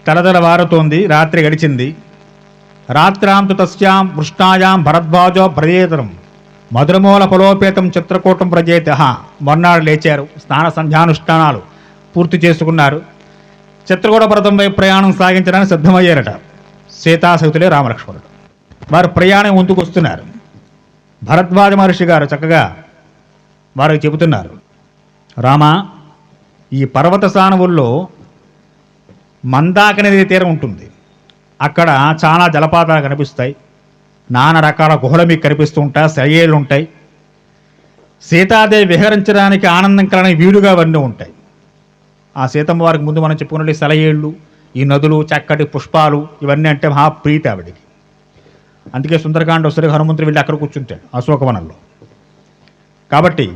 తలతల వారుతోంది, రాత్రి గడిచింది. రాత్రాంతు తస్యాం వృష్టాయాం భరద్వాజో ప్రజేతరం మధురమూల ఫలోపేతం చిత్రకూటం ప్రజేత. మొన్నాడు లేచారు, స్నాన సంధ్యానుష్ఠానాలు పూర్తి చేసుకున్నారు. చిత్రకూట పర్వతంపై ప్రయాణం సాగించడానికి సిద్ధమయ్యారట సీతాసహితులే రామలక్ష్మణుడు. వారు ప్రయాణం ముందుకు వస్తున్నారు. భరద్వాజ మహర్షి గారు చక్కగా వారికి చెబుతున్నారు, రామ, ఈ పర్వత సానువుల్లో మందాకినది తీరం ఉంటుంది. అక్కడ చాలా జలపాతాలు కనిపిస్తాయి, నానా రకాల గుహలు మీకు కనిపిస్తూ ఉంటాయి, శయ్యేళ్ళు ఉంటాయి. సీతాదేవి విహరించడానికి ఆనందం కలని వీలుగా అవన్నీ ఉంటాయి. ఆ సీతమ్మ వారికి ముందు మనం చెప్పుకున్నట్టు సెలయేళ్ళు, ఈ నదులు, చక్కటి పుష్పాలు, ఇవన్నీ అంటే మహాప్రీతి ఆవిడికి. అందుకే సుందరకాండ వస్తే హనుమంతుడు వెళ్ళి అక్కడ కూర్చుంటాడు అశోకవనంలో. కాబట్టి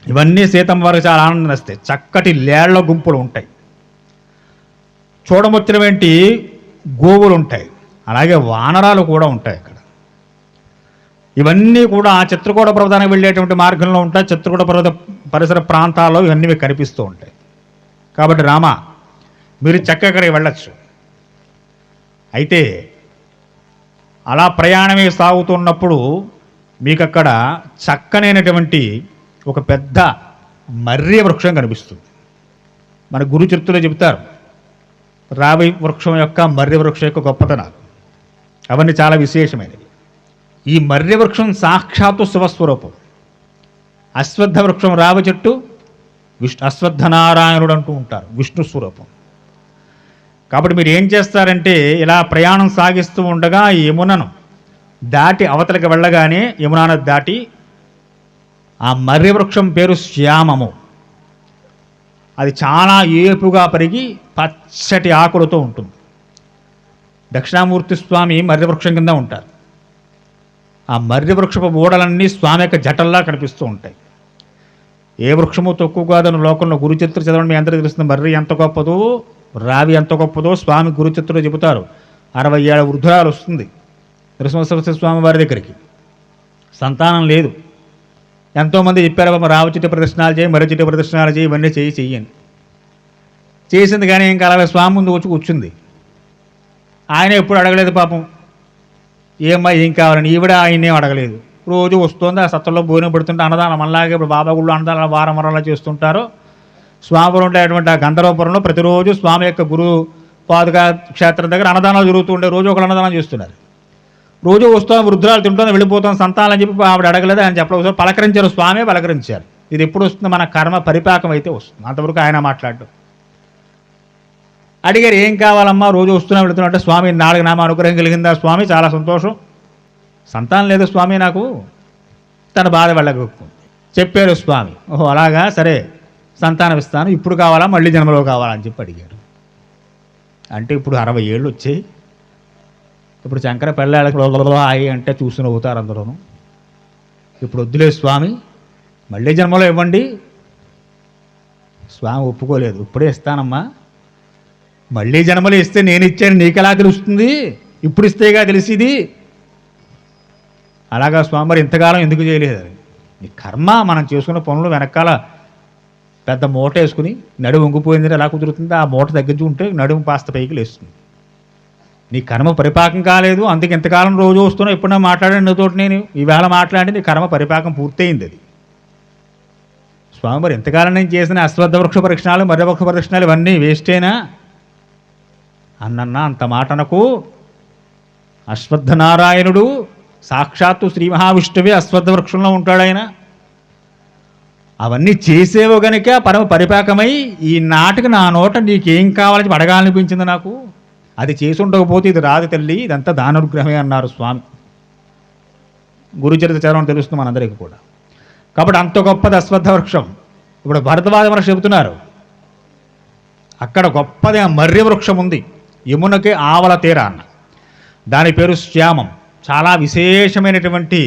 ఇవన్నీ సీతమ్మ వారికి చాలా ఆనందం వస్తాయి. చక్కటి లేళ్ల గుంపులు ఉంటాయి, చూడముచ్చినటువంటి గోవులు ఉంటాయి, అలాగే వానరాలు కూడా ఉంటాయి అక్కడ. ఇవన్నీ కూడా ఆ చిత్రకూట పర్వతానికి వెళ్ళేటువంటి మార్గంలో ఉంటాయి. చిత్రకూట పర్వత పరిసర ప్రాంతాల్లో ఇవన్నీ మీకు కనిపిస్తూ ఉంటాయి. కాబట్టి రామ, మీరు చక్కగా అక్కడికి వెళ్ళచ్చు. అయితే అలా ప్రయాణమే సాగుతున్నప్పుడు మీకు అక్కడ చక్కనైనటువంటి ఒక పెద్ద మర్రి వృక్షం కనిపిస్తుంది. మన గురు చరిత్రలో చెబుతారు రావి వృక్షం యొక్క, మర్రి వృక్షం యొక్క గొప్పతనాలు అవన్నీ చాలా విశేషమైనవి. ఈ మర్రి వృక్షం సాక్షాత్తు శివస్వరూపం. అశ్వత్థ వృక్షం రావి చెట్టు అశ్వత్థనారాయణుడు అంటూ ఉంటారు, విష్ణు స్వరూపం. కాబట్టి మీరు ఏం చేస్తారంటే ఇలా ప్రయాణం సాగిస్తూ ఉండగా ఈ యమునను దాటి అవతలకి వెళ్ళగానే, యమునా నది దాటి ఆ మర్రి వృక్షం పేరు శ్యామము. అది చాలా ఏపుగా పెరిగి పచ్చటి ఆకులతో ఉంటుంది. దక్షిణామూర్తి స్వామి మర్రి వృక్షం కింద ఉంటారు. ఆ మర్రి వృక్షపు ఊడలన్నీ స్వామి యొక్క జటల్లా కనిపిస్తూ ఉంటాయి. ఏ వృక్షము తక్కువ కాదని లోకంలో గురుచిత్ర చదవడం మీ అందరికీ తెలుస్తుంది. మర్రి ఎంత గొప్పదో, రావి ఎంత గొప్పదో స్వామి గురుచిత్రలో చెబుతారు. 67 వృద్ధురాలు వస్తుంది నరసింహ స్వామి వారి దగ్గరికి. సంతానం లేదు. ఎంతోమంది చెప్పారు, రావి చెట్టు ప్రదర్శనాలు చేయి, మర్రి చెట్టు ప్రదర్శనాలు చేయి, ఇవన్నీ చెయ్యని. చేసింది కానీ ఇంకా అలాగే స్వామి ముందు వచ్చి కూర్చుంది. ఆయన ఎప్పుడు అడగలేదు పాపం, ఏమ్మా ఏం కావాలని. ఈవిడ ఆయన్నేం అడగలేదు. రోజు వస్తుంది, ఆ సత్రంలో భోజనం పెడుతుంటే అన్నదానం. అలాగే ఇప్పుడు బాబా గుళ్ళు అన్నదానాలు వారం వరాలు చేస్తుంటారు. స్వామిపురం ఉండేటువంటి ఆ గంధర్వపురంలో ప్రతిరోజు స్వామి యొక్క గురు పాదుకా క్షేత్రం దగ్గర అన్నదానాలు జరుగుతూ ఉండే. రోజు ఒకరు అన్నదానం చేస్తున్నారు. రోజు వస్తాం, వృద్ధురాలు తింటాం, వెళ్ళిపోతాం, సంతానం అని చెప్పి ఆవిడ అడగలేదు. ఆయన చెప్పలేదు. పలకరించారు, స్వామి పలకరించారు. ఇది ఎప్పుడు వస్తుంది? మన కర్మ పరిపాకం అయితే వస్తుంది. అంతవరకు ఆయన మాట్లాడు. అడిగారు, ఏం కావాలమ్మా, రోజు వస్తున్నా వెళుతున్నట్టు. స్వామి 4 నామ అనుగ్రహం కలిగిందా స్వామి? చాలా సంతోషం. సంతానం లేదు స్వామి నాకు. తన బాధ వెళ్ళగొక్కుంది. చెప్పారు స్వామి, ఓహో అలాగా, సరే సంతానం ఇస్తాను, ఇప్పుడు కావాలా మళ్ళీ జన్మలో కావాలా అని చెప్పి అడిగారు. అంటే ఇప్పుడు 60 ఏళ్ళు వచ్చాయి. ఇప్పుడు శంకర పెళ్ళాళ్ళకి ఆయి అంటే చూసి నవ్వుతారు అందరూను. ఇప్పుడు వద్దులే స్వామి, మళ్ళీ జన్మలో ఇవ్వండి. స్వామి ఒప్పుకోలేదు. ఇప్పుడే ఇస్తానమ్మా, మళ్ళీ జన్మలో ఇస్తే నేను ఇచ్చాను నీకెలా తెలుస్తుంది, ఇప్పుడు ఇస్తేగా తెలిసిది. అలాగా స్వామి, మరి ఇంతకాలం ఎందుకు చేయలేదు? నీ కర్మ, మనం చేసుకున్న పనులు వెనకాల పెద్ద మూట వేసుకుని నడుము వంగిపోయిందని ఎలా కుదురుతుంది? ఆ మూట తగ్గించుకుంటే నడుము పాస్త పైకి లేస్తుంది. నీ కర్మ పరిపాకం కాలేదు, అందుకే ఇంతకాలం రోజు వస్తున్నా. ఎప్పుడన్నా మాట్లాడాను నీతోటి, నేను ఈవేళ మాట్లాడి నీ కర్మ పరిపాకం పూర్తయింది. అది స్వామి, మరి ఇంతకాలం నేను చేసిన అశ్వత్థ వృక్ష ప్రదక్షిణాలు, మర్రి వృక్ష ప్రదక్షిణాలు ఇవన్నీ వేస్టేనా అన్నన్నా? అంత మాట అనకు. అశ్వత్థనారాయణుడు సాక్షాత్తు శ్రీ మహావిష్ణువే అశ్వత్థ వృక్షంలో ఉంటాడు ఆయన. అవన్నీ చేసేవో గనుక పరమ పరిపాకమై ఈ నాటికి నా నోట నీకేం కావాలని అడగాలనిపించింది నాకు. అది చేసి ఉండకపోతే ఇది రాదు తల్లి, ఇదంతా దానానుగ్రహమే అన్నారు స్వామి. గురుచరిత్ర చదవడం తెలుస్తుంది మనందరికీ కూడా. కాబట్టి అంత గొప్పది అశ్వత్థ వృక్షం. ఇప్పుడు భరద్వాజ మహర్షి చెబుతున్నారు, అక్కడ గొప్పది ఆ మర్రి వృక్షం ఉంది, యమునకి ఆవల తీర అన్న. దాని పేరు శ్యామం. చాలా విశేషమైనటువంటి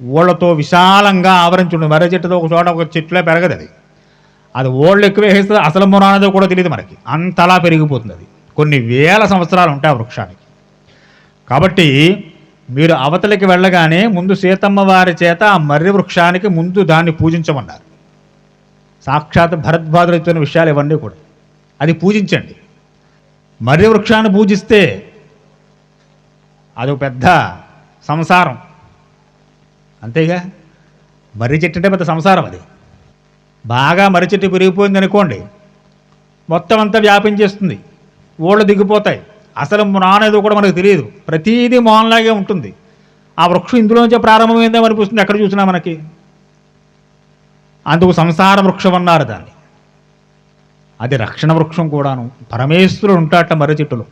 ఓళ్లతో విశాలంగా ఆవరించి ఉంటుంది. మర్రి చెట్టుతో ఒక చోట ఒక చెట్టులో పెరగదు అది. అది ఓళ్ళు ఎక్కువ వేస్తే అసలు మొరానదో కూడా తెలియదు మనకి, అంతలా పెరిగిపోతుంది అది. కొన్ని వేల సంవత్సరాలు ఉంటాయి ఆ వృక్షానికి. కాబట్టి మీరు అవతలికి వెళ్ళగానే ముందు సీతమ్మ వారి చేత ఆ మర్రి వృక్షానికి ముందు దాన్ని పూజించమన్నారు. సాక్షాత్ భరద్వాజుడు ఇచ్చిన విషయాలు ఇవన్నీ కూడా. అది పూజించండి. మర్రి వృక్షాన్ని పూజిస్తే అదొక పెద్ద సంసారం, అంతేగా. మర్రి చెట్టు అంటే పెద్ద సంసారం. అది బాగా మర్రి చెట్టు పెరిగిపోయింది అనుకోండి, మొత్తం అంతా వ్యాపించేస్తుంది, ఓళ్ళు దిగిపోతాయి. అసలు నానేదో కూడా మనకు తెలియదు, ప్రతీదీ మోహన్లాగే ఉంటుంది. ఆ వృక్షం ఇందులోంచే ప్రారంభమైందో అనిపిస్తుంది ఎక్కడ చూసినా మనకి. అందుకు సంసార వృక్షం అన్నారు దాన్ని. అది రక్షణ వృక్షం కూడాను. పరమేశ్వరుడు ఉంటాట మర్రి చెట్టులో.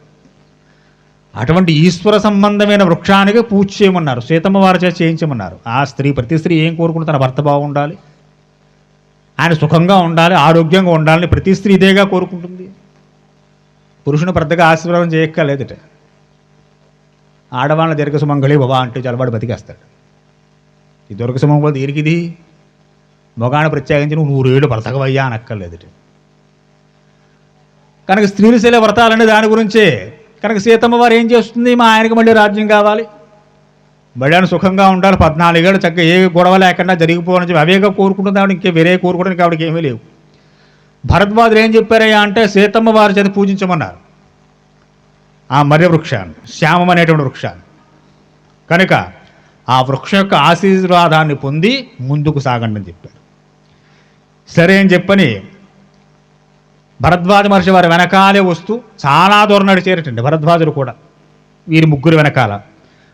అటువంటి ఈశ్వర సంబంధమైన వృక్షానికి పూజ చేయమన్నారు, సీతమ్మ వారి చేత చేయించమన్నారు. ఆ స్త్రీ, ప్రతి స్త్రీ ఏం కోరుకుంటే తన భర్త బాగుండాలి, ఆయన సుఖంగా ఉండాలి, ఆరోగ్యంగా ఉండాలని ప్రతి స్త్రీ ఇదేగా కోరుకుంటుంది. పురుషుని పెద్దగా ఆశీర్వాదం చేయక్కర్లేదుట. ఆడవాళ్ళ దీర్ఘ సుమంగళి బాబా అంటే చలవాడు బతికేస్తాడు. ఈ దీర్ఘ సుమంగళి దీనికిది మొగాన్ని ప్రత్యేకించి నువ్వు 100 ఏళ్ళు బ్రతకవయ్యా అనక్కర్లేదుట. కనుక స్త్రీలు శైల వ్రతాలనే దాని గురించే. కనుక సీతమ్మ వారు ఏం చేస్తుంది, మా ఆయనకి మళ్ళీ రాజ్యం కావాలి, మళ్ళీ ఆయన సుఖంగా ఉండాలి, 14 ఏళ్ళు చక్కగా ఏ గొడవ లేకుండా జరిగిపోవాలని చెప్పి అవేగా కోరుకుంటుంది ఆవిడ. ఇంకే వేరే కోరుకోవడానికి ఆవిడకి ఏమీ లేవు. భరద్వాజులు ఏం చెప్పారయ్యా అంటే సీతమ్మ వారి చేత పూజించమన్నారు ఆ మర్రి వృక్షాన్ని, శ్యామం అనేటువంటి వృక్షాన్ని. కనుక ఆ వృక్షం యొక్క ఆశీర్వాదాన్ని పొంది ముందుకు సాగండి అని చెప్పారు. సరే అని చెప్పని భరద్వాజ మహర్షి వారి వెనకాలే వస్తూ చాలా దూరం నడిచేరటండి భరద్వాజులు కూడా. వీరి ముగ్గురు వెనకాల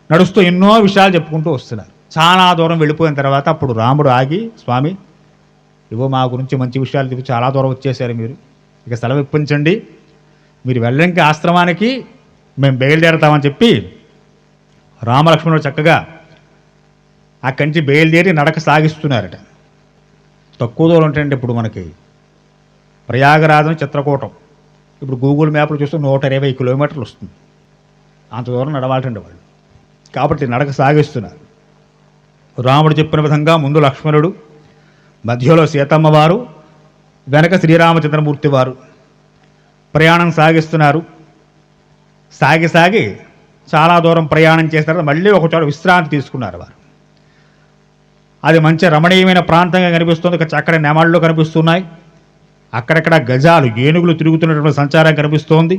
నడుస్తూ ఎన్నో విషయాలు చెప్పుకుంటూ వస్తున్నారు. చాలా దూరం వెళ్ళిపోయిన తర్వాత అప్పుడు రాముడు ఆగి, స్వామి ఇవో మా గురించి మంచి విషయాలు చెప్పి చాలా దూరం వచ్చేసారు మీరు, ఇక సెలవు ఇప్పించండి, మీరు వెళ్ళడానికి ఆశ్రమానికి మేము బయలుదేరతామని చెప్పి రామలక్ష్మణుడు చక్కగా అక్కడి నుంచి బయలుదేరి నడక సాగిస్తున్నారట. తక్కువ దూరం ఉంటాయండి. ఇప్పుడు మనకి ప్రయాగరాజం చిత్రకూటం ఇప్పుడు గూగుల్ మ్యాప్లో చూస్తే 120 కిలోమీటర్లు వస్తుంది. అంత దూరం నడవాలండి వాళ్ళు. కాబట్టి నడక సాగిస్తున్నారు. రాముడు చెప్పిన విధంగా ముందు లక్ష్మణుడు, మధ్యలో సీతమ్మ వారు, వెనక శ్రీరామచంద్రమూర్తి వారు ప్రయాణం సాగిస్తున్నారు. సాగి చాలా దూరం ప్రయాణం చేస్తారు. మళ్ళీ ఒక చోట విశ్రాంతి తీసుకున్నారు వారు. అది మంచి రమణీయమైన ప్రాంతంగా కనిపిస్తుంది. చక్కటి నెమళ్ళు కనిపిస్తున్నాయి. అక్కడక్కడ గజాలు, ఏనుగులు తిరుగుతున్నటువంటి సంచారం కనిపిస్తోంది.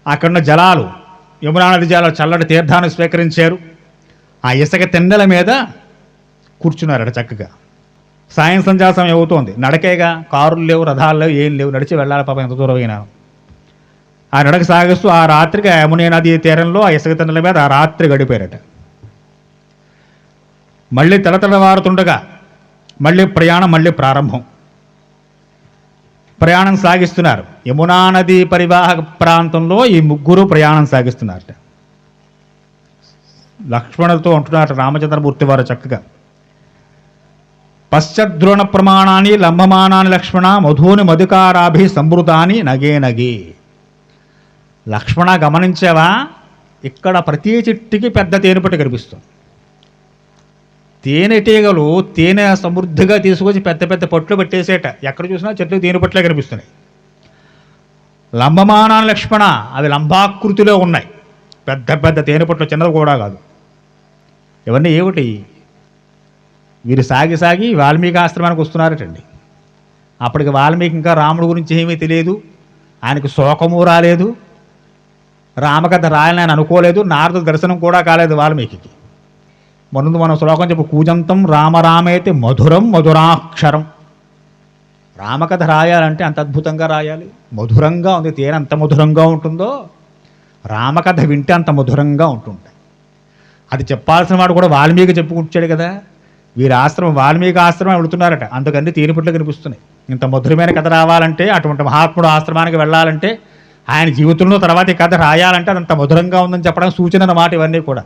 అక్కడున్న జలాలు, యమునా నది జలాలు చల్లటి తీర్థాన్ని స్వీకరించారు. ఆ ఇసుక తెన్నెల మీద కూర్చున్నారట చక్కగా. సాయం సంధ్యా సమయం అవుతోంది. నడకేగా, కారులు లేవు, రథాలు లేవు, ఏం లేవు, నడిచి వెళ్ళాలి పాపం ఎంత దూరం అయినా. ఆ నడక సాగిస్తూ ఆ రాత్రికి ఆ యమునా నది తీరంలో ఆ ఇసుక తెన్నెల మీద ఆ రాత్రి గడిపారట. మళ్ళీ తెల్లవారుతుండగా మళ్ళీ ప్రయాణం మళ్ళీ ప్రారంభం. ప్రయాణం సాగిస్తున్నారు. యమునా నది పరివాహక ప్రాంతంలో ఈ ముగ్గురు ప్రయాణం సాగిస్తున్నారట. లక్ష్మణులతో అంటున్నారు రామచంద్రమూర్తి వారు చక్కగా, పశ్చద్రోణ ప్రమాణాన్ని లంబమానాన్ని లక్ష్మణ మధుని మధుకారాభి సమృతాని నగే నగే. లక్ష్మణ గమనించావా, ఇక్కడ ప్రతి చెట్టుకి పెద్ద తేనెపట్టు కనిపిస్తుంది. తేనెటీగలు తేనె సమృద్ధిగా తీసుకొచ్చి పెద్ద పెద్ద పట్లు పెట్టేసేట, ఎక్కడ చూసినా చెట్లు తేనెపట్లే కనిపిస్తున్నాయి. లంబమానాన్ని లక్ష్మణ, అవి లంబాకృతిలో ఉన్నాయి, పెద్ద పెద్ద తేనెపట్లు, చిన్నది కూడా కాదు. ఇవన్నీ ఏమిటి? వీరు సాగి సాగి వాల్మీకి ఆశ్రమానికి వస్తున్నారటండి. అప్పటికి వాల్మీకి ఇంకా రాముడి గురించి ఏమీ తెలియదు, ఆయనకు శోకము రాలేదు, రామకథ రాయాలని ఆయన అనుకోలేదు, నారద దర్శనం కూడా కాలేదు వాల్మీకి. ముందు మనం శ్లోకం చెప్పు, కూజంతం రామరామేతి మధురం మధురాక్షరం. రామకథ రాయాలంటే అంత అద్భుతంగా రాయాలి, మధురంగా ఉంది. తేనె అంత మధురంగా ఉంటుందో రామకథ వింటే అంత మధురంగా ఉంటుంటాయి. అది చెప్పాల్సిన వాడు కూడా వాల్మీకి చెప్పుకుంటాడు కదా. వీరి ఆశ్రమం వాల్మీకి ఆశ్రమం వెళుతున్నారట, అందుకని తేనెపట్లు కనిపిస్తున్నాయి. ఇంత మధురమైన కథ రావాలంటే, అటువంటి మహాత్ముడు ఆశ్రమానికి వెళ్ళాలంటే, ఆయన జీవితంలో తర్వాత ఈ కథ రాయాలంటే అదంత మధురంగా ఉందని చెప్పడానికి సూచన అన్నమాట ఇవన్నీ కూడా.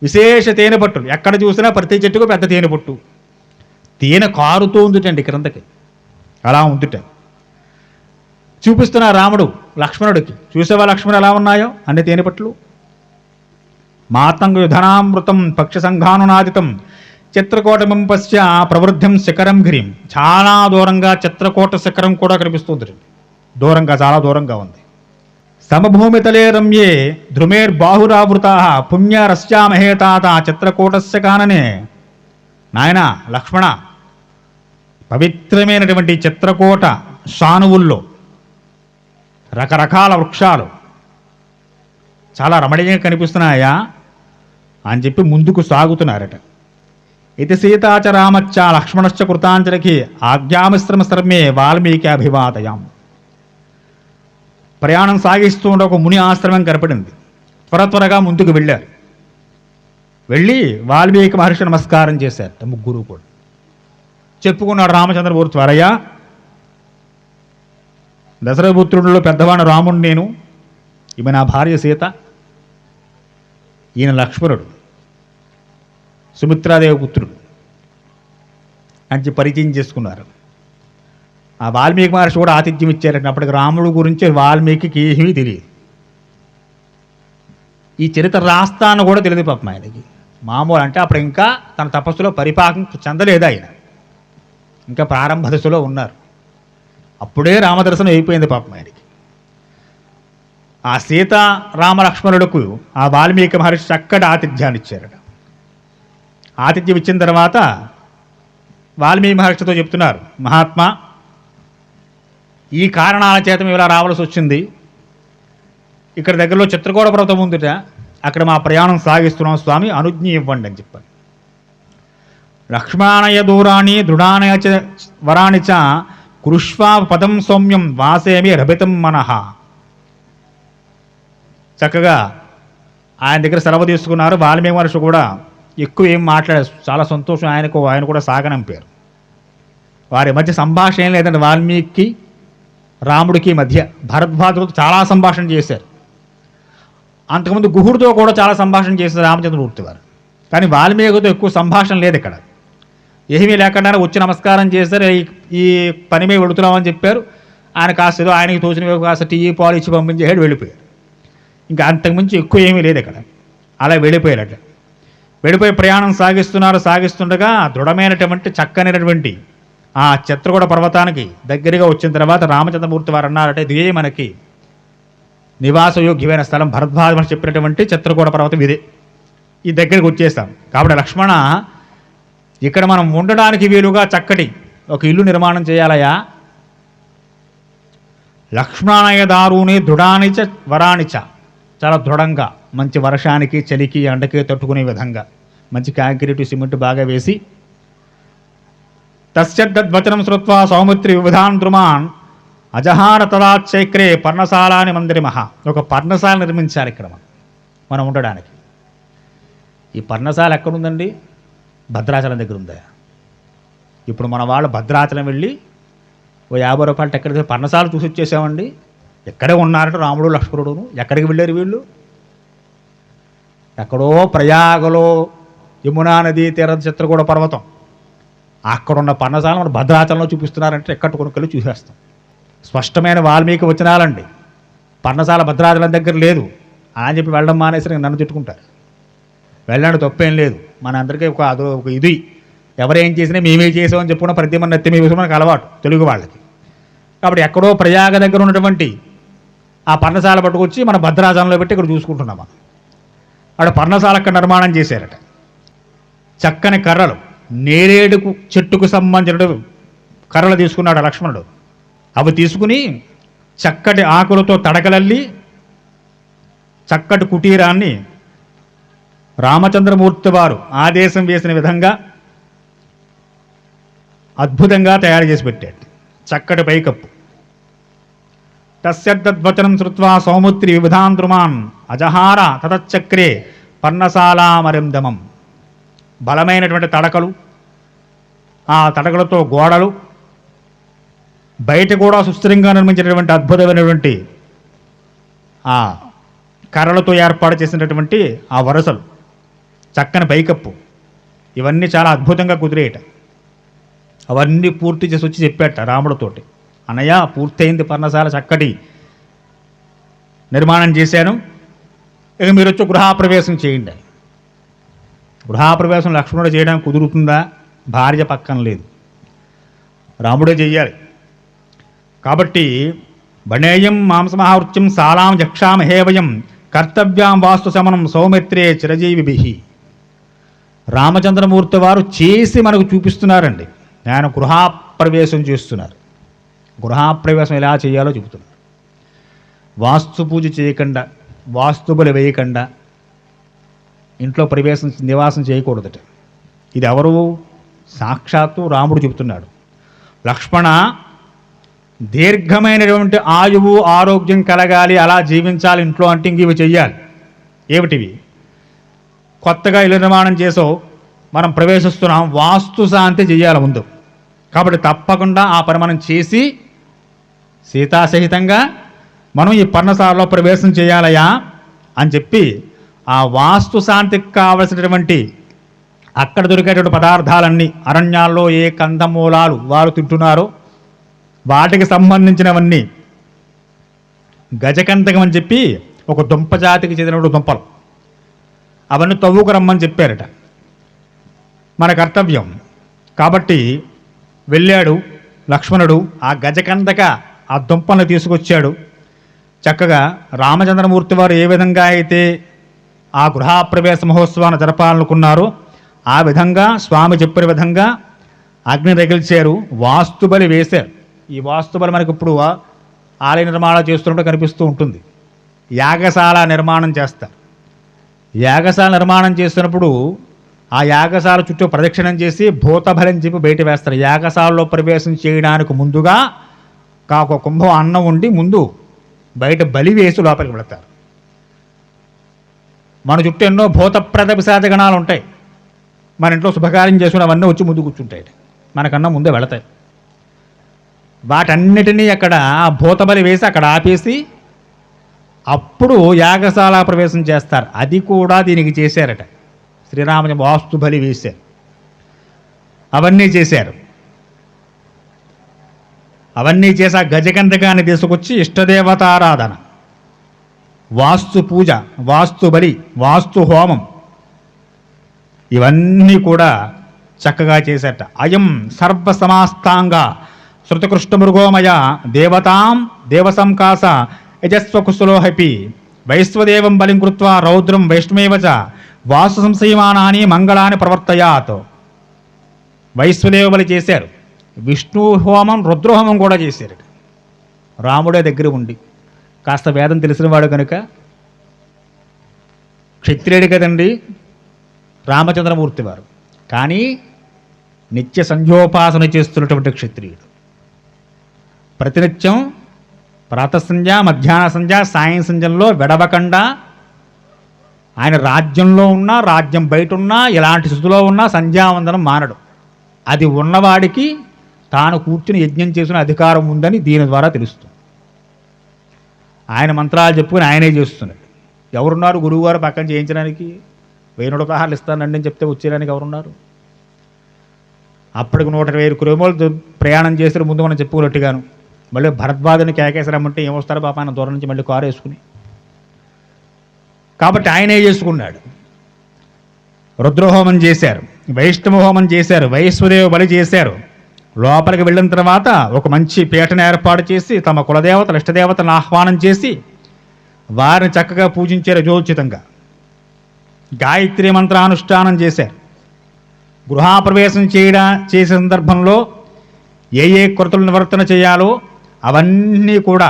విశేష తేనెపట్టులు, ఎక్కడ చూసినా ప్రతి చెట్టుకు పెద్ద తేనెపట్టు, తేనె కారుతూ ఉందిటండి క్రిందకి, అలా ఉందిట. చూపిస్తున్న రాముడు లక్ష్మణుడికి, చూసేవా లక్ష్మణుడు ఎలా ఉన్నాయో అన్ని తేనెపట్లు. మాతంగ యుధనామృతం పక్ష సంఘానునాదితం చిత్రకూటమం పశ్చ ప్రవృద్ధిం శిఖరం గిరిం. చాలా దూరంగా చిత్రకూట శిఖరం కూడా కనిపిస్తుంది, దూరంగా, చాలా దూరంగా ఉంది. సమభూమితలే రమ్యే ధ్రుమేర్బాహురావృతా పుణ్యరస్యామహేతాత చిత్రకూటస్య కాననే. నాయన లక్ష్మణ, పవిత్రమైనటువంటి చిత్రకూట సానువుల్లో రకరకాల వృక్షాలు చాలా రమణీయంగా కనిపిస్తున్నాయా అని చెప్పి ముందుకు సాగుతున్నారట. ఇది సీతాచ రామచ్చ లక్ష్మణశ్చ కృతాంజలికి ఆజ్ఞామిశ్రమ శర్మే వాల్మీకి అభివాదయాం. ప్రయాణం సాగిస్తూ ఉండే ఒక ముని ఆశ్రమం కనపడింది. త్వరగా ముందుకు వెళ్ళారు. వెళ్ళి వాల్మీకి మహర్షి నమస్కారం చేశారట ముగ్గురు కూడా. చెప్పుకున్నాడు రామచంద్రమూర్తి, త్వరయ్య, దశరథపుత్రుడిలో పెద్దవాడు రాముడు నేను, ఈమె నా భార్య సీత, ఈయన లక్ష్మణుడు సుమిత్రాదేవి పుత్రుడు అని పరిచయం చేసుకున్నారు. ఆ వాల్మీకి మహర్షి కూడా ఆతిథ్యం ఇచ్చారంటే. అప్పటికి రాముడు గురించి వాల్మీకి ఏమీ తెలియదు, ఈ చరిత్ర రాస్తాను కూడా తెలియదు పాపం ఆయనకి. మామూలు అంటే అప్పుడు ఇంకా తన తపస్సులో పరిపాకం చెందలేదు, ఆయన ఇంకా ప్రారంభ దశలో ఉన్నారు. అప్పుడే రామదర్శనం అయిపోయింది పాపం ఆయనకి. ఆ సీత రామ లక్ష్మణులకు ఆ వాల్మీకి మహర్షి చక్కటి ఆతిథ్యాన్ని ఇచ్చారట. ఆతిథ్యం ఇచ్చిన తర్వాత వాల్మీకి మహర్షితో చెప్తున్నారు, మహాత్మా, ఈ కారణాల చేత మేము ఇలా రావాల్సి వచ్చింది. ఇక్కడ దగ్గరలో చిత్రకూట పర్వతం ఉందిట, అక్కడ మా ప్రయాణం సాగిస్తున్నాం స్వామి, అనుజ్ఞ ఇవ్వండి అని చెప్పారు. లక్ష్మణానయ దూరాణి దృఢానయ చ వరాణి చ కృష్వా పదం సౌమ్యం వాసేమి రభితం మనః. చక్కగా ఆయన దగ్గర సెలవు తీసుకున్నారు. వాల్మీకి మహర్షి కూడా ఎక్కువ ఏం మాట్లాడారు, చాలా సంతోషం. ఆయన కూడా సాగనంపారు. వారి మధ్య సంభాషణ ఏం లేదండి, వాల్మీకి రాముడికి మధ్య. భరద్వాజులతో చాలా సంభాషణ చేశారు. అంతకుముందు గుహుడితో కూడా చాలా సంభాషణ చేశారు రామచంద్రమూర్తి వారు. కానీ వాల్మీకితో ఎక్కువ సంభాషణ లేదు ఇక్కడ. ఏమీ లేకుండా వచ్చి నమస్కారం చేశారు, ఈ పని మీద వెళుతున్నామని చెప్పారు. ఆయన కాస్త ఆయనకి తోచిన కాస్త టీ పాలు ఇచ్చి పంపించేసాడు, వెళ్ళిపోయారు. ఇంకా అంతకుమించి ఎక్కువ ఏమీ లేదు ఇక్కడ. అలా వెళ్ళిపోయారు. అట్లా వెళ్ళిపోయి ప్రయాణం సాగిస్తుండగా దృఢమైనటువంటి చక్కనైనటువంటి ఆ చిత్రకూట పర్వతానికి దగ్గరగా వచ్చిన తర్వాత రామచంద్రమూర్తి వారు అన్నారంటే, ఇదే మనకి నివాసయోగ్యమైన స్థలం. భరద్వాజ చెప్పినటువంటి చిత్రకూట పర్వతం ఇదే, ఈ దగ్గరికి వచ్చేస్తాం. కాబట్టి లక్ష్మణ, ఇక్కడ మనం ఉండడానికి వీలుగా చక్కటి ఒక ఇల్లు నిర్మాణం చేయాలయా. లక్ష్మణాయ దారుని దృఢానిచ వరాణిచ, చాలా దృఢంగా మంచి వర్షానికి చలికి ఎండకి తట్టుకునే విధంగా మంచి కాంక్రీటు సిమెంట్ బాగా వేసి, తస్యద్వచనం శ్రుత్వా సౌమిత్రి వివిధాన్ ద్రుమాన్ అజహార తదాచైక్రే పర్ణశాలాని మందిరమహ. ఒక పర్ణశాల నిర్మించాలి ఇక్కడ మనం ఉండడానికి. ఈ పర్ణశాల ఎక్కడుందండి? భద్రాచలం దగ్గర ఉందా? ఇప్పుడు మన వాళ్ళు భద్రాచలం వెళ్ళి ఓ 50 రూపాయలు ఎక్కడికి పర్ణశాల చూసి వచ్చేసామండి. ఎక్కడే ఉన్నారట రాముడు లక్ష్మణుడును. ఎక్కడికి వెళ్ళారు వీళ్ళు? ఎక్కడో ప్రయాగలో యమునా నదీ తీర చిత్రకూట పర్వతం అక్కడున్న పర్ణశాల మన భద్రాచలంలో చూపిస్తున్నారంటే ఎక్కడి కొనుక్కలు చూసేస్తాం. స్పష్టమైన వాల్మీకి వచనాలండి. పర్ణశాల భద్రాచలం దగ్గర లేదు అని చెప్పి వెళ్ళడం మానేసి నన్ను తిట్టుకుంటారు. వెళ్ళండి, తప్పేం లేదు. మన అందరికీ ఒక ఇది ఎవరేం చేసినా మేమే చేసామని చెప్పుకున్న ప్రతి మన నెత్తి మీద మనకు అలవాటు తెలుగు వాళ్ళకి. కాబట్టి ఎక్కడో ప్రయాగ దగ్గర ఉన్నటువంటి ఆ పర్ణశాల పట్టుకొచ్చి మన భద్రాచలంలో పెట్టి ఇక్కడ చూసుకుంటున్నాం. అక్కడ పర్ణశాల అక్కడ నిర్మాణం చేశారట. చక్కని కర్రలు, నేరేడుకు చెట్టుకు సంబంధించిన కర్రలు తీసుకున్నాడు లక్ష్మణుడు. అవి తీసుకుని చక్కటి ఆకులతో తడకలల్లి చక్కటి కుటీరాన్ని రామచంద్రమూర్తి వారు ఆదేశం వేసిన విధంగా అద్భుతంగా తయారు చేసి పెట్టాడు. చక్కటి పైకప్పు. తస్యద్వచనం శ్రుత్వా సౌముత్రి వివిధాంద్రుమాన్ అజహార తతచక్రే పర్ణశాలామరిందమం. బలమైనటువంటి తడకలు, ఆ తడకలతో గోడలు, బయట కూడా సుస్థిరంగా నిర్మించినటువంటి అద్భుతమైనటువంటి ఆ కర్రలతో ఏర్పాటు చేసినటువంటి ఆ వరుసలు, చక్కని పైకప్పు, ఇవన్నీ చాలా అద్భుతంగా కుదిరేయట. అవన్నీ పూర్తి చేసి వచ్చి చెప్పాట రాముడితోటి, అన్నయ్య పూర్తయింది పర్ణశాల, చక్కటి నిర్మాణం చేశాను, ఇక మీరు వచ్చి గృహప్రవేశం చేయండి. గృహప్రవేశం లక్ష్మణుడు చేయడానికి కుదురుతుందా? భార్య పక్కన లేదు, రాముడే చెయ్యాలి. కాబట్టి బణేయం మాంసమహావృత్యం సాలాం జక్షామహేవయం కర్తవ్యాం వాస్తు శమనం సౌమిత్రే చిరజీవిభి. రామచంద్రమూర్తి వారు చేసి మనకు చూపిస్తున్నారండి. ఆయన గృహప్రవేశం చేస్తున్నారు. గృహప్రవేశం ఎలా చేయాలో చెబుతున్నారు. వాస్తు పూజ చేయకుండా, వాస్తుబలి వేయకుండా ఇంట్లో నివాసం చేయకూడదట. ఇది ఎవరు? సాక్షాత్తు రాముడు చెబుతున్నాడు. లక్ష్మణ, దీర్ఘమైనటువంటి ఆయువు ఆరోగ్యం కలగాలి, అలా జీవించాలి ఇంట్లో అంటే ఇంక ఇవి చెయ్యాలి. ఏమిటివి? కొత్తగా ఇల్లు నిర్మాణం చేసో మనం ప్రవేశిస్తున్నాం, వాస్తు శాంతి చెయ్యాలి ముందు. కాబట్టి తప్పకుండా ఆ పని మనం చేసి సీతాసహితంగా మనం ఈ పర్ణశాలలో ప్రవేశం చేయాలయా అని చెప్పి ఆ వాస్తు శాంతికి కావలసినటువంటి అక్కడ దొరికేటువంటి పదార్థాలన్నీ, అరణ్యాల్లో ఏ కందమూలాలు వారు తింటున్నారో వాటికి సంబంధించినవన్నీ, గజకందకం అని చెప్పి ఒక దుంప జాతికి చెందిన దుంపలు, అవన్నీ తవ్వుకు రమ్మని చెప్పారట. మన కర్తవ్యం. కాబట్టి వెళ్ళాడు లక్ష్మణుడు, ఆ గజకందక ఆ దుంపలను తీసుకొచ్చాడు. చక్కగా రామచంద్రమూర్తి వారు ఏ విధంగా అయితే ఆ గృహప్రవేశ మహోత్సవాన్ని జరపాలనుకున్నారో ఆ విధంగా స్వామి చెప్పిన విధంగా అగ్ని రగిల్చారు, వాస్తుబలి వేశారు. ఈ వాస్తుబలి మనకి ఇప్పుడు ఆలయ నిర్మాణం చేస్తున్నట్టు కనిపిస్తూ ఉంటుంది. యాగశాల నిర్మాణం చేస్తారు. యాగశాల నిర్మాణం చేస్తున్నప్పుడు ఆ యాగశాల చుట్టూ ప్రదక్షిణం చేసి భూతబలి చెప్పి బయట వేస్తారు. యాగశాలలో ప్రవేశం చేయడానికి ముందుగా ఒక కుంభం అన్నం ఉండి ముందు బయట బలి వేసి లోపలికి వెళతారు. మన చుట్టూ ఎన్నో భూతప్రేత పిశాచ గణాలు ఉంటాయి. మన ఇంట్లో శుభకార్యం చేసుకుని అవన్నీ వచ్చి ముందు కూర్చుంటాయి, మనకన్నా ముందే వెళతాయి. వాటన్నిటినీ అక్కడ భూతబలి వేసి అక్కడ ఆపేసి అప్పుడు యాగశాల ప్రవేశం చేస్తారు. అది కూడా దీనికి చేశారట. శ్రీరామ వాస్తు బలి వేశారు, అవన్నీ చేశారు. అవన్నీ చేసి ఆ గజకందకాన్ని తీసుకొచ్చి ఇష్టదేవతారాధన, వాస్తు పూజ, వాస్తు బలి, వాస్తు హోమం ఇవన్నీ కూడా చక్కగా చేశారట. అయం సర్వసమాస్తాంగ శృతకృష్ణమృగోమయ దేవతాం దేవసంకాస యజస్వకుశలోహపి వైశ్వదేవం బలిం కృత్వా రౌద్రం వైష్ణవేవచ వాస్తు సంశయమానాని మంగళాన్ని ప్రవర్తయాత్. వైశ్వదేవ బలి చేశారు, విష్ణు హోమం, రుద్రహోమం కూడా చేశారు. రాముడే దగ్గర ఉండి కాస్త వేదం తెలిసినవాడు కనుక, క్షత్రియుడు కదండి రామచంద్రమూర్తి వారు, కానీ నిత్య సంధ్యోపాసన చేస్తున్నటువంటి క్షత్రియుడు. ప్రతినిత్యం ప్రాతసంధ్య, మధ్యాహ్న సంధ్య, సాయం సంధ్యలో విడవకుండా ఆయన రాజ్యంలో ఉన్నా, రాజ్యం బయట ఉన్నా, ఎలాంటి స్థితిలో ఉన్నా సంధ్యావందనం మానడు. అది ఉన్నవాడికి తాను కూర్చుని యజ్ఞం చేసిన అధికారం ఉందని దీని ద్వారా తెలుస్తుంది. ఆయన మంత్రాలు చెప్పుకొని ఆయనే చేస్తున్నాడు. ఎవరున్నారు గురువుగారు పక్కన చేయించడానికి? 1000 రూపాయలు ఇస్తానండి అని చెప్తే వచ్చేయడానికి ఎవరున్నారు? అప్పటికి 120 కిలోమీటర్లు ప్రయాణం చేశారు. ముందు మనం చెప్పుకున్నట్టుగాను మళ్ళీ భరద్వాజుని కేకేశ్వరమ్మంటే ఏమొస్తారు పాప ఆయన దూరం నుంచి మళ్ళీ కారు వేసుకుని. కాబట్టి ఆయనే చేసుకున్నాడు. రుద్రహోమం చేశారు, వైష్ణవ హోమం చేశారు, వైశ్వదేవ బలి చేశారు. లోపలికి వెళ్ళిన తర్వాత ఒక మంచి పీటను ఏర్పాటు చేసి తమ కులదేవతలు ఇష్టదేవతలను ఆహ్వానం చేసి వారిని చక్కగా పూజించారు యథోచితంగా. గాయత్రి మంత్రానుష్ఠానం చేశారు. గృహప్రవేశం చేసే సందర్భంలో ఏ ఏ కొరతలు నివర్తన చేయాలో అవన్నీ కూడా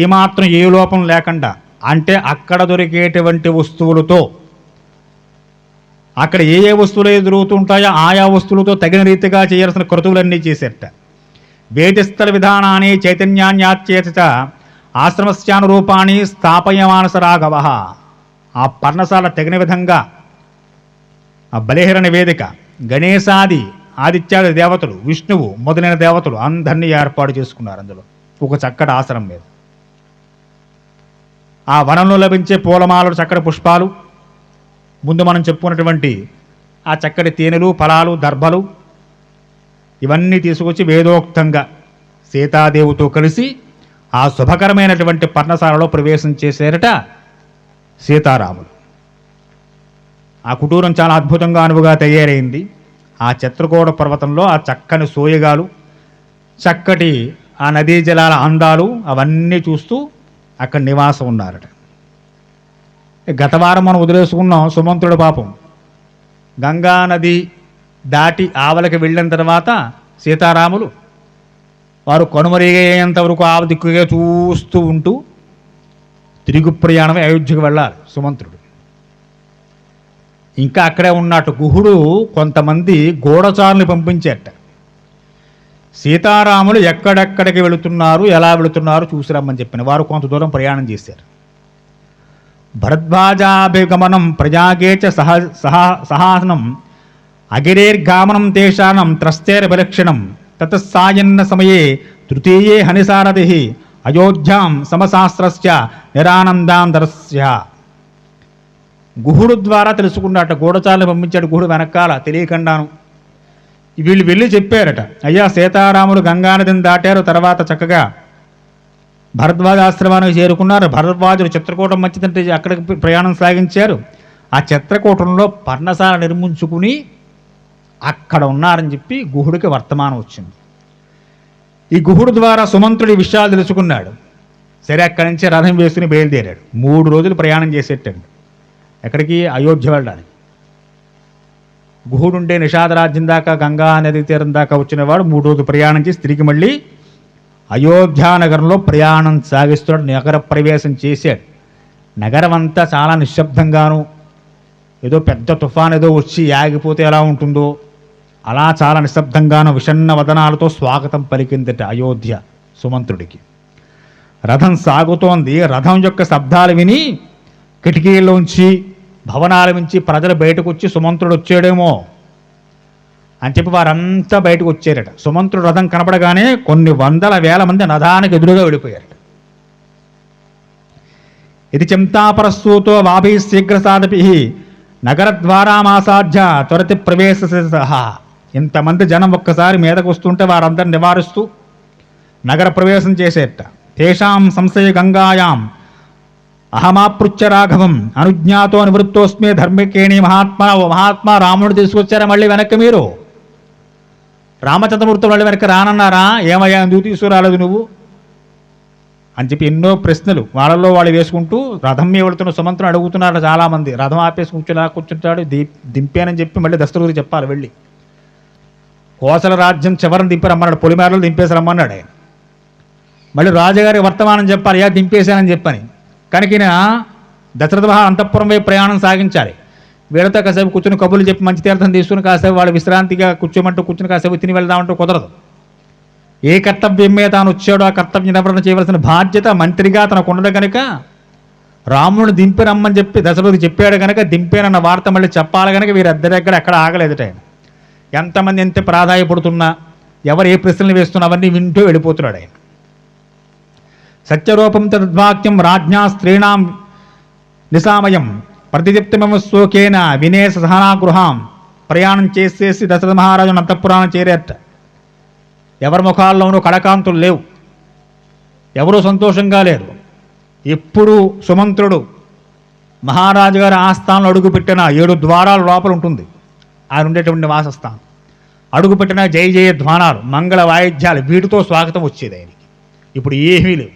ఏమాత్రం ఏ లోపం లేకుండా, అంటే అక్కడ దొరికేటువంటి వస్తువులతో, అక్కడ ఏ ఏ వస్తువులు ఎదురవుతుంటాయో ఆయా వస్తువులతో తగిన రీతిగా చేయాల్సిన క్రతువులన్నీ చేసేట. వేటిస్థల విధానాన్ని చైతన్యాన్యాచేత ఆశ్రమస్యానురూపాన్ని స్థాపయమానస రాఘవ. ఆ పర్ణశాల తగిన విధంగా ఆ బలిహరణ వేదిక, గణేశాది ఆదిత్యాది దేవతలు, విష్ణువు మొదలైన దేవతలు అందరినీ ఏర్పాటు చేసుకున్నారు. అందులో ఒక చక్కటి ఆసనం మీద ఆ వనంలో లభించే పూలమాలలు, చక్కటి పుష్పాలు, ముందు మనం చెప్పుకున్నటువంటి ఆ చక్కటి తేనెలు, ఫలాలు, దర్భలు ఇవన్నీ తీసుకొచ్చి వేదోక్తంగా సీతాదేవితో కలిసి ఆ శుభకరమైనటువంటి పర్ణశాలలో ప్రవేశం చేశారట సీతారాములు. ఆ కుటీరం చాలా అద్భుతంగా అనువుగా తయారైంది. ఆ చిత్రకూట పర్వతంలో ఆ చక్కని సోయగాలు, చక్కటి ఆ నదీ జలాల అందాలు అవన్నీ చూస్తూ అక్కడ నివాసం ఉన్నారట. గత వారం మనం వదిలేసుకున్నాం సుమంతుడు పాపం గంగా నది దాటి ఆవలకి వెళ్ళిన తర్వాత సీతారాములు వారు కనుమరుగయ్యేంత వరకు ఆవ దిక్కుగా చూస్తూ ఉంటూ తిరుగు ప్రయాణం అయోధ్యకు వెళ్ళాలి సుమంత్రుడు. ఇంకా అక్కడే ఉన్నట్టు గుహుడు కొంతమంది గూఢచారుల్ని పంపించేట. సీతారాములు ఎక్కడెక్కడికి వెళుతున్నారు, ఎలా వెళుతున్నారు చూసి రమ్మని చెప్పిన వారు కొంత దూరం ప్రయాణం చేశారు. భరద్వాజాభిగమనం ప్రజాగేచ సహాసనం అగిరేర్గామనం తేషానం త్రస్తేర్విలక్షణం తతస్సాయన్న సమయే తృతీయే హనిసారథి అయోధ్యాం సమశాస్త్రస్య నిరానందాంతరస్య. గుహుడు ద్వారా తెలుసుకున్నట్ట. గూఢచారులు పంపించాడు గుహుడు వెనకాల తెలియకుండాను. వీళ్ళు వెళ్ళి చెప్పారట, అయ్యా సీతారాములు గంగానదిని దాటారు, తర్వాత చక్కగా భరద్వాజాశ్రమానికి చేరుకున్నారు. భరద్వాజుడు చిత్రకూటం మంచిదంటే అక్కడికి ప్రయాణం సాగించారు. ఆ చిత్రకూటంలో పర్ణశాల నిర్మించుకుని అక్కడ ఉన్నారని చెప్పి గుహుడికి వర్తమానం వచ్చింది. ఈ గుహుడు ద్వారా సుమంత్రుడి విషయాలు తెలుసుకున్నాడు. సరే అక్కడి నుంచి రథం వేసుకుని బయలుదేరాడు. 3 రోజులు ప్రయాణం చేసేటండి. ఎక్కడికి? అయోధ్య వెళ్ళడానికి. గుహుడుండే నిషాదరాజ్యం దాకా, గంగా నది తీరం దాకా వచ్చినవాడు 3 రోజులు ప్రయాణం చేసి తిరిగి మళ్ళీ అయోధ్యానగరంలో ప్రయాణం సాగిస్తున్నాడు. నగర ప్రవేశం చేశాడు. నగరం అంతా చాలా నిశ్శబ్దంగాను, ఏదో పెద్ద తుఫాన్ ఏదో వచ్చి ఆగిపోతే ఎలా ఉంటుందో అలా చాలా నిశ్శబ్దంగాను విషన్న వదనాలతో స్వాగతం పలికిందట అయోధ్య సుమంత్రుడికి. రథం సాగుతోంది. రథం యొక్క శబ్దాలు విని కిటికీల్లోంచి భవనాల నుంచి ప్రజలు బయటకు వచ్చి సుమంత్రుడు వచ్చాడేమో అని చెప్పి వారంతా బయటకు వచ్చారట. సుమంత్రుడు రథం కనపడగానే కొన్ని వందల వేల మంది రథానికి ఎదురుగా వెళ్ళిపోయారట. ఇది చింతాపరస్సూతో వాభి శీఘ్రసాదపి నగరద్వారామాసాధ్య త్వరతి ప్రవేశ. ఇంతమంది జనం ఒక్కసారి మీదకు వస్తుంటే వారందరిని నివారిస్తూ నగర ప్రవేశం చేసేట. తేషాం సంశయ గంగాయాం అహమాపృచ్ఛ రాఘవం అనుజ్ఞాతో నివృత్తోస్మే ధర్మకేణి మహాత్మా. ఓ మహాత్మా, రాముడు తీసుకొచ్చారా మళ్ళీ వెనక్కి? మీరు రామచంద్రమూర్తి మళ్ళీ వెనక్కి రానన్నారా? ఏమయ్యా, ఎందుకు తీసుకురాలేదు నువ్వు అని చెప్పి ఎన్నో ప్రశ్నలు వాళ్ళల్లో వాళ్ళు వేసుకుంటూ రథం మీద వెళుతున్న సుమంత్రుని అడుగుతున్నారు చాలామంది. రథం ఆపేసి కూర్చుంటాడు. దింపానని చెప్పి మళ్ళీ దశరథుడికి చెప్పాలి వెళ్ళి. కోసల రాజ్యం చివరిని దింపి రమ్మన్నాడు, పొలిమేరలో దింపేసి రమ్మన్నాడు ఆయన. మళ్ళీ రాజుగారికి వర్తమానం చెప్పాలి, యా దింపేశానని చెప్పని. కనుక ఈయన దశరథ మహా అంతఃపురం వైపు ప్రయాణం సాగించాలి. వీళ్ళతో కాసేపు కూర్చుని కబుర్లు చెప్పి మంచి తీర్థం తీసుకుని కాసేపు వాళ్ళు విశ్రాంతిగా కూర్చుని కాసేపు తిని వెళ్దామంటూ కుదరదు. ఏ కర్తవ్యం మీద తాను వచ్చాడో ఆ కర్తవ్యం నివరణ చేయవలసిన బాధ్యత మంత్రిగా తనకు ఉండదు కనుక రాముడిని దింపి రమ్మని చెప్పి దశరథుడికి చెప్పాడు కనుక దింపేనన్న వార్త మళ్ళీ చెప్పాలి కనుక వీరిద్దరి దగ్గర ఎక్కడ ఆగలేదుట ఆయన. ఎంతమంది ఎంత ప్రాధాయపడుతున్నా, ఎవరు ఏ ప్రశ్నలు వేస్తున్నా అవన్నీ వింటూ వెళ్ళిపోతున్నాడు ఆయన. సత్యరూపం తద్వాక్యం రాజ్ఞా స్త్రీణాం నిశామయం ప్రతిదీప్తమేమ శోకేన వినేశ సహనాగృహాం ప్రయాణం చేసేసి దశరథ మహారాజు అంతఃపురాన్ని చేరేట. ఎవరి ముఖాల్లోనూ కళకాంతులు లేవు, ఎవరూ సంతోషంగా లేరు. ఎప్పుడు సుమంత్రుడు మహారాజు గారి ఆస్థానంలో అడుగుపెట్టిన 7 ద్వారాల లోపల ఉంటుంది ఆయన ఉండేటువంటి వాసస్థానం. అడుగుపెట్టిన జయ జయ ధ్వానాలు, మంగళ వాయిద్యాలు, వీటితో స్వాగతం వచ్చేది ఆయనకి. ఇప్పుడు ఏమీ లేవు,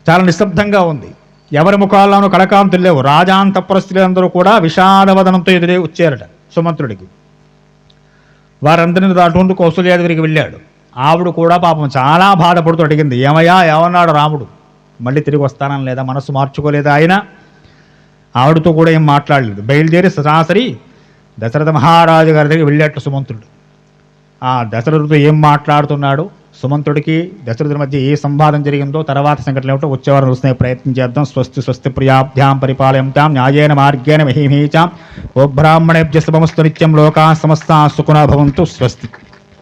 చాలా నిశ్శబ్దంగా ఉంది. ఎవరి ముఖాల్లోనూ కళకాంతులు లేవు. రాజాంతఃపుర స్త్రీలందరూ కూడా విషాదవదనంతో ఎదురే వచ్చారట సుమంత్రుడికి. వారందరినీ దాటుకుంటూ కౌసల్య దగ్గరికి వెళ్ళాడు. ఆవిడ కూడా పాపం చాలా బాధపడుతూ అడిగింది, ఏమయ్యా ఏమన్నాడు రాముడు, మళ్ళీ తిరిగి వస్తానని లేదా, మనసు మార్చుకోలేదు ఆయన. ఆవిడతో కూడా ఏం మాట్లాడలేదు. బయలుదేరి సరాసరి దశరథ మహారాజు గారి దగ్గరికి వెళ్ళాట సుమంత్రుడు. ఆ దశరథుడితో ఏం మాట్లాడుతున్నాడు, సుమంత్రుడికి దశరథుడి మధ్య ఏ సంవాదం జరిగిందో, తర్వాత సంఘటనలు ఏమిటో వచ్చేవారు చూసుకునే ప్రయత్నం చేద్దాం. స్వస్తి స్వస్తి ప్రియాభ్యాం పరిపాలయంతాం న్యాయేన మార్గేణ మహీమహీచాం. ఓ బ్రాహ్మణేభ్య శుభమస్తు నిత్యం. లోకా సమస్తా సుఖినో భవంతు. స్వస్తి.